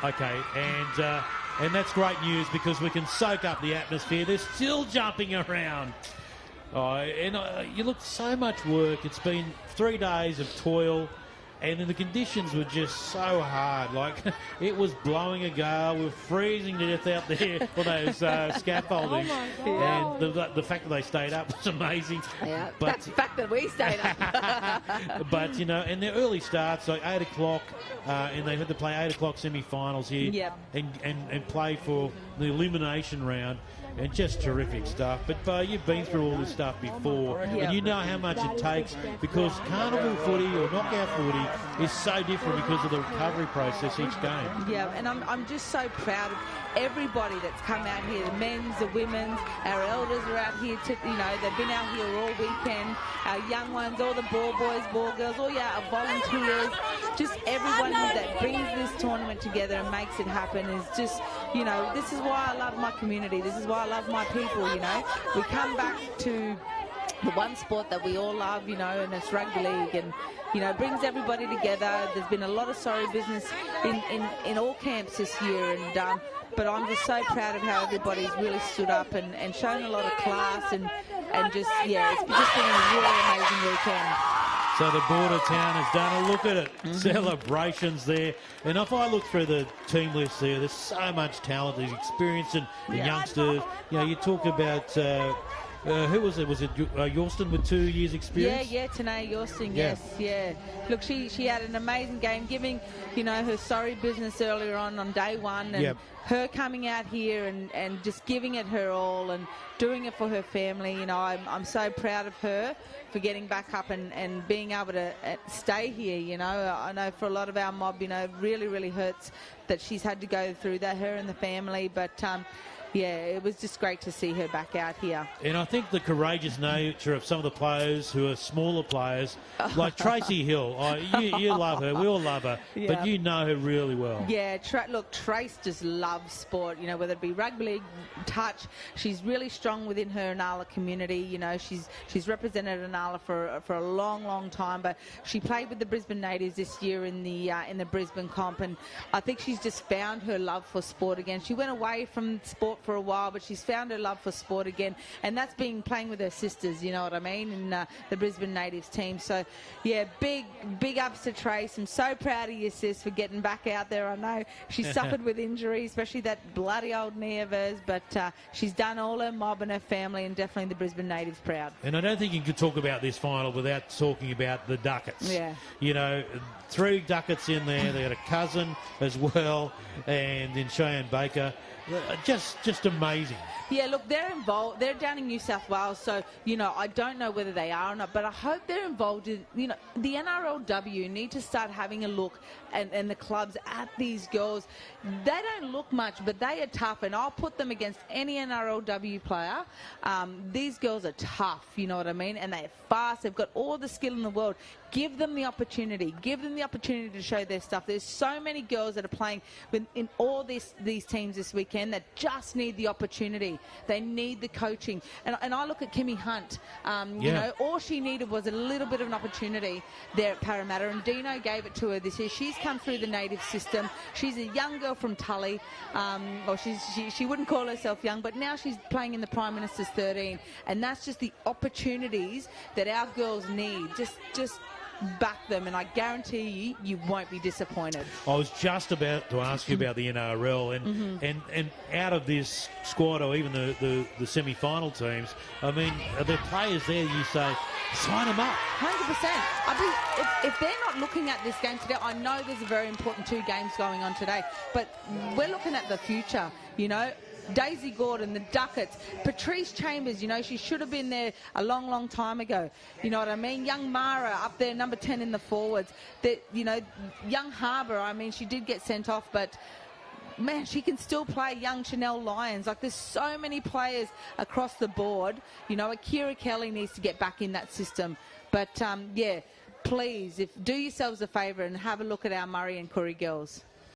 Speaker 1: Okay, and that's great news because we can soak up the atmosphere. They're still jumping around. Oh, and you look, so much work. It's been 3 days of toil, and the conditions were just so hard. Like, it was blowing a gale. We were freezing to death out there for those scaffolding. And the fact that they stayed up was amazing.
Speaker 2: Yeah,
Speaker 1: but
Speaker 2: that's the fact that we stayed up.
Speaker 1: But, you know, and the early starts, like 8 o'clock, and they had to play 8 o'clock semi-finals here and play for the elimination round. And just terrific stuff. But, Bo, you've been through all this stuff before, and you know how much it takes, because carnival footy or knockout footy is so different because of the recovery process each game.
Speaker 2: Yeah, and I'm just so proud of everybody that's come out here, the men's, the women's, our elders are out here, you know, they've been out here all weekend, our young ones, all the ball boys, ball girls, all our volunteers, just everyone that brings this tournament together and makes it happen is just you know, this is why I love my community. This is why I love my people, you know. We come back to the one sport that we all love, you know, and it's rugby league, and, you know, brings everybody together. There's been a lot of sorry business in all camps this year, and but I'm just so proud of how everybody's really stood up and shown a lot of class, and just, yeah, it's just been a really amazing weekend.
Speaker 1: So the border town has done a look at it. Celebrations there. And if I look through the team list there, there's so much talent, there's experience and youngsters. You know, you talk about... who was it? Was it Yorston with 2 years experience?
Speaker 2: Yeah, Tanae Yorston, yes, yeah. Look, she had an amazing game, giving, you know, her sorry business earlier on day one, and her coming out here and just giving it her all and doing it for her family. You know, I'm so proud of her for getting back up and being able to stay here, you know. I know for a lot of our mob, you know, it really, really hurts that she's had to go through that, her and the family, but... yeah, it was just great to see her back out here.
Speaker 1: And I think the courageous nature of some of the players who are smaller players, like Tracy Hill, you love her, we all love her, but you know her really well.
Speaker 2: Yeah, look, Trace just loves sport, you know, whether it be rugby league, touch. She's really strong within her Inala community, you know. She's represented Inala for a long, long time, but she played with the Brisbane Natives this year in the Brisbane comp, and I think she's just found her love for sport again. She went away from sport for a while, but she's found her love for sport again, and that's been playing with her sisters, you know what I mean, in the Brisbane Natives team. So yeah, big ups to Trace. I'm so proud of you, sis, for getting back out there. I know she suffered with injury, especially that bloody old knee of hers, but she's done all her mob and her family, and definitely the Brisbane Natives proud.
Speaker 1: And I don't think you could talk about this final without talking about the Ducats.
Speaker 2: Yeah,
Speaker 1: you know, 3 Ducats in there. They got a cousin as well, and then Cheyenne Baker. Just amazing.
Speaker 2: Yeah, look, they're involved. They're down in New South Wales, so, you know, I don't know whether they are or not, but I hope they're involved in, you know, the NRLW need to start having a look, and the clubs at these girls. They don't look much, but they are tough, and I'll put them against any NRLW player. These girls are tough, you know what I mean, and they're fast. They've got all the skill in the world. Give them the opportunity. Give them the opportunity to show their stuff. There's so many girls that are playing in all these teams this weekend that just need the opportunity. They need the coaching. And I look at Kimmy Hunt. You know, all she needed was a little bit of an opportunity there at Parramatta, and Dino gave it to her this year. She's come through the native system. She's a young girl from Tully. She wouldn't call herself young, but now she's playing in the Prime Minister's 13. And that's just the opportunities that our girls need. Just back them, and I guarantee you won't be disappointed.
Speaker 1: I was just about to ask you about the NRL, and out of this squad, or even the semi-final teams, I mean, are there players there you say, sign them up?
Speaker 2: 100%. If they're not looking at this game today, I know there's a very important 2 games going on today, but we're looking at the future, you know. Daisy Gordon, the Ducats, Patrice Chambers, you know, she should have been there a long, long time ago. You know what I mean? Young Mara up there, number 10 in the forwards. You know, young Harbour, I mean, she did get sent off, but man, she can still play. Young Chanel Lyons. Like, there's so many players across the board. You know, Akira Kelly needs to get back in that system. But, yeah, please, do yourselves a favour and have a look at our Murray and Curry girls.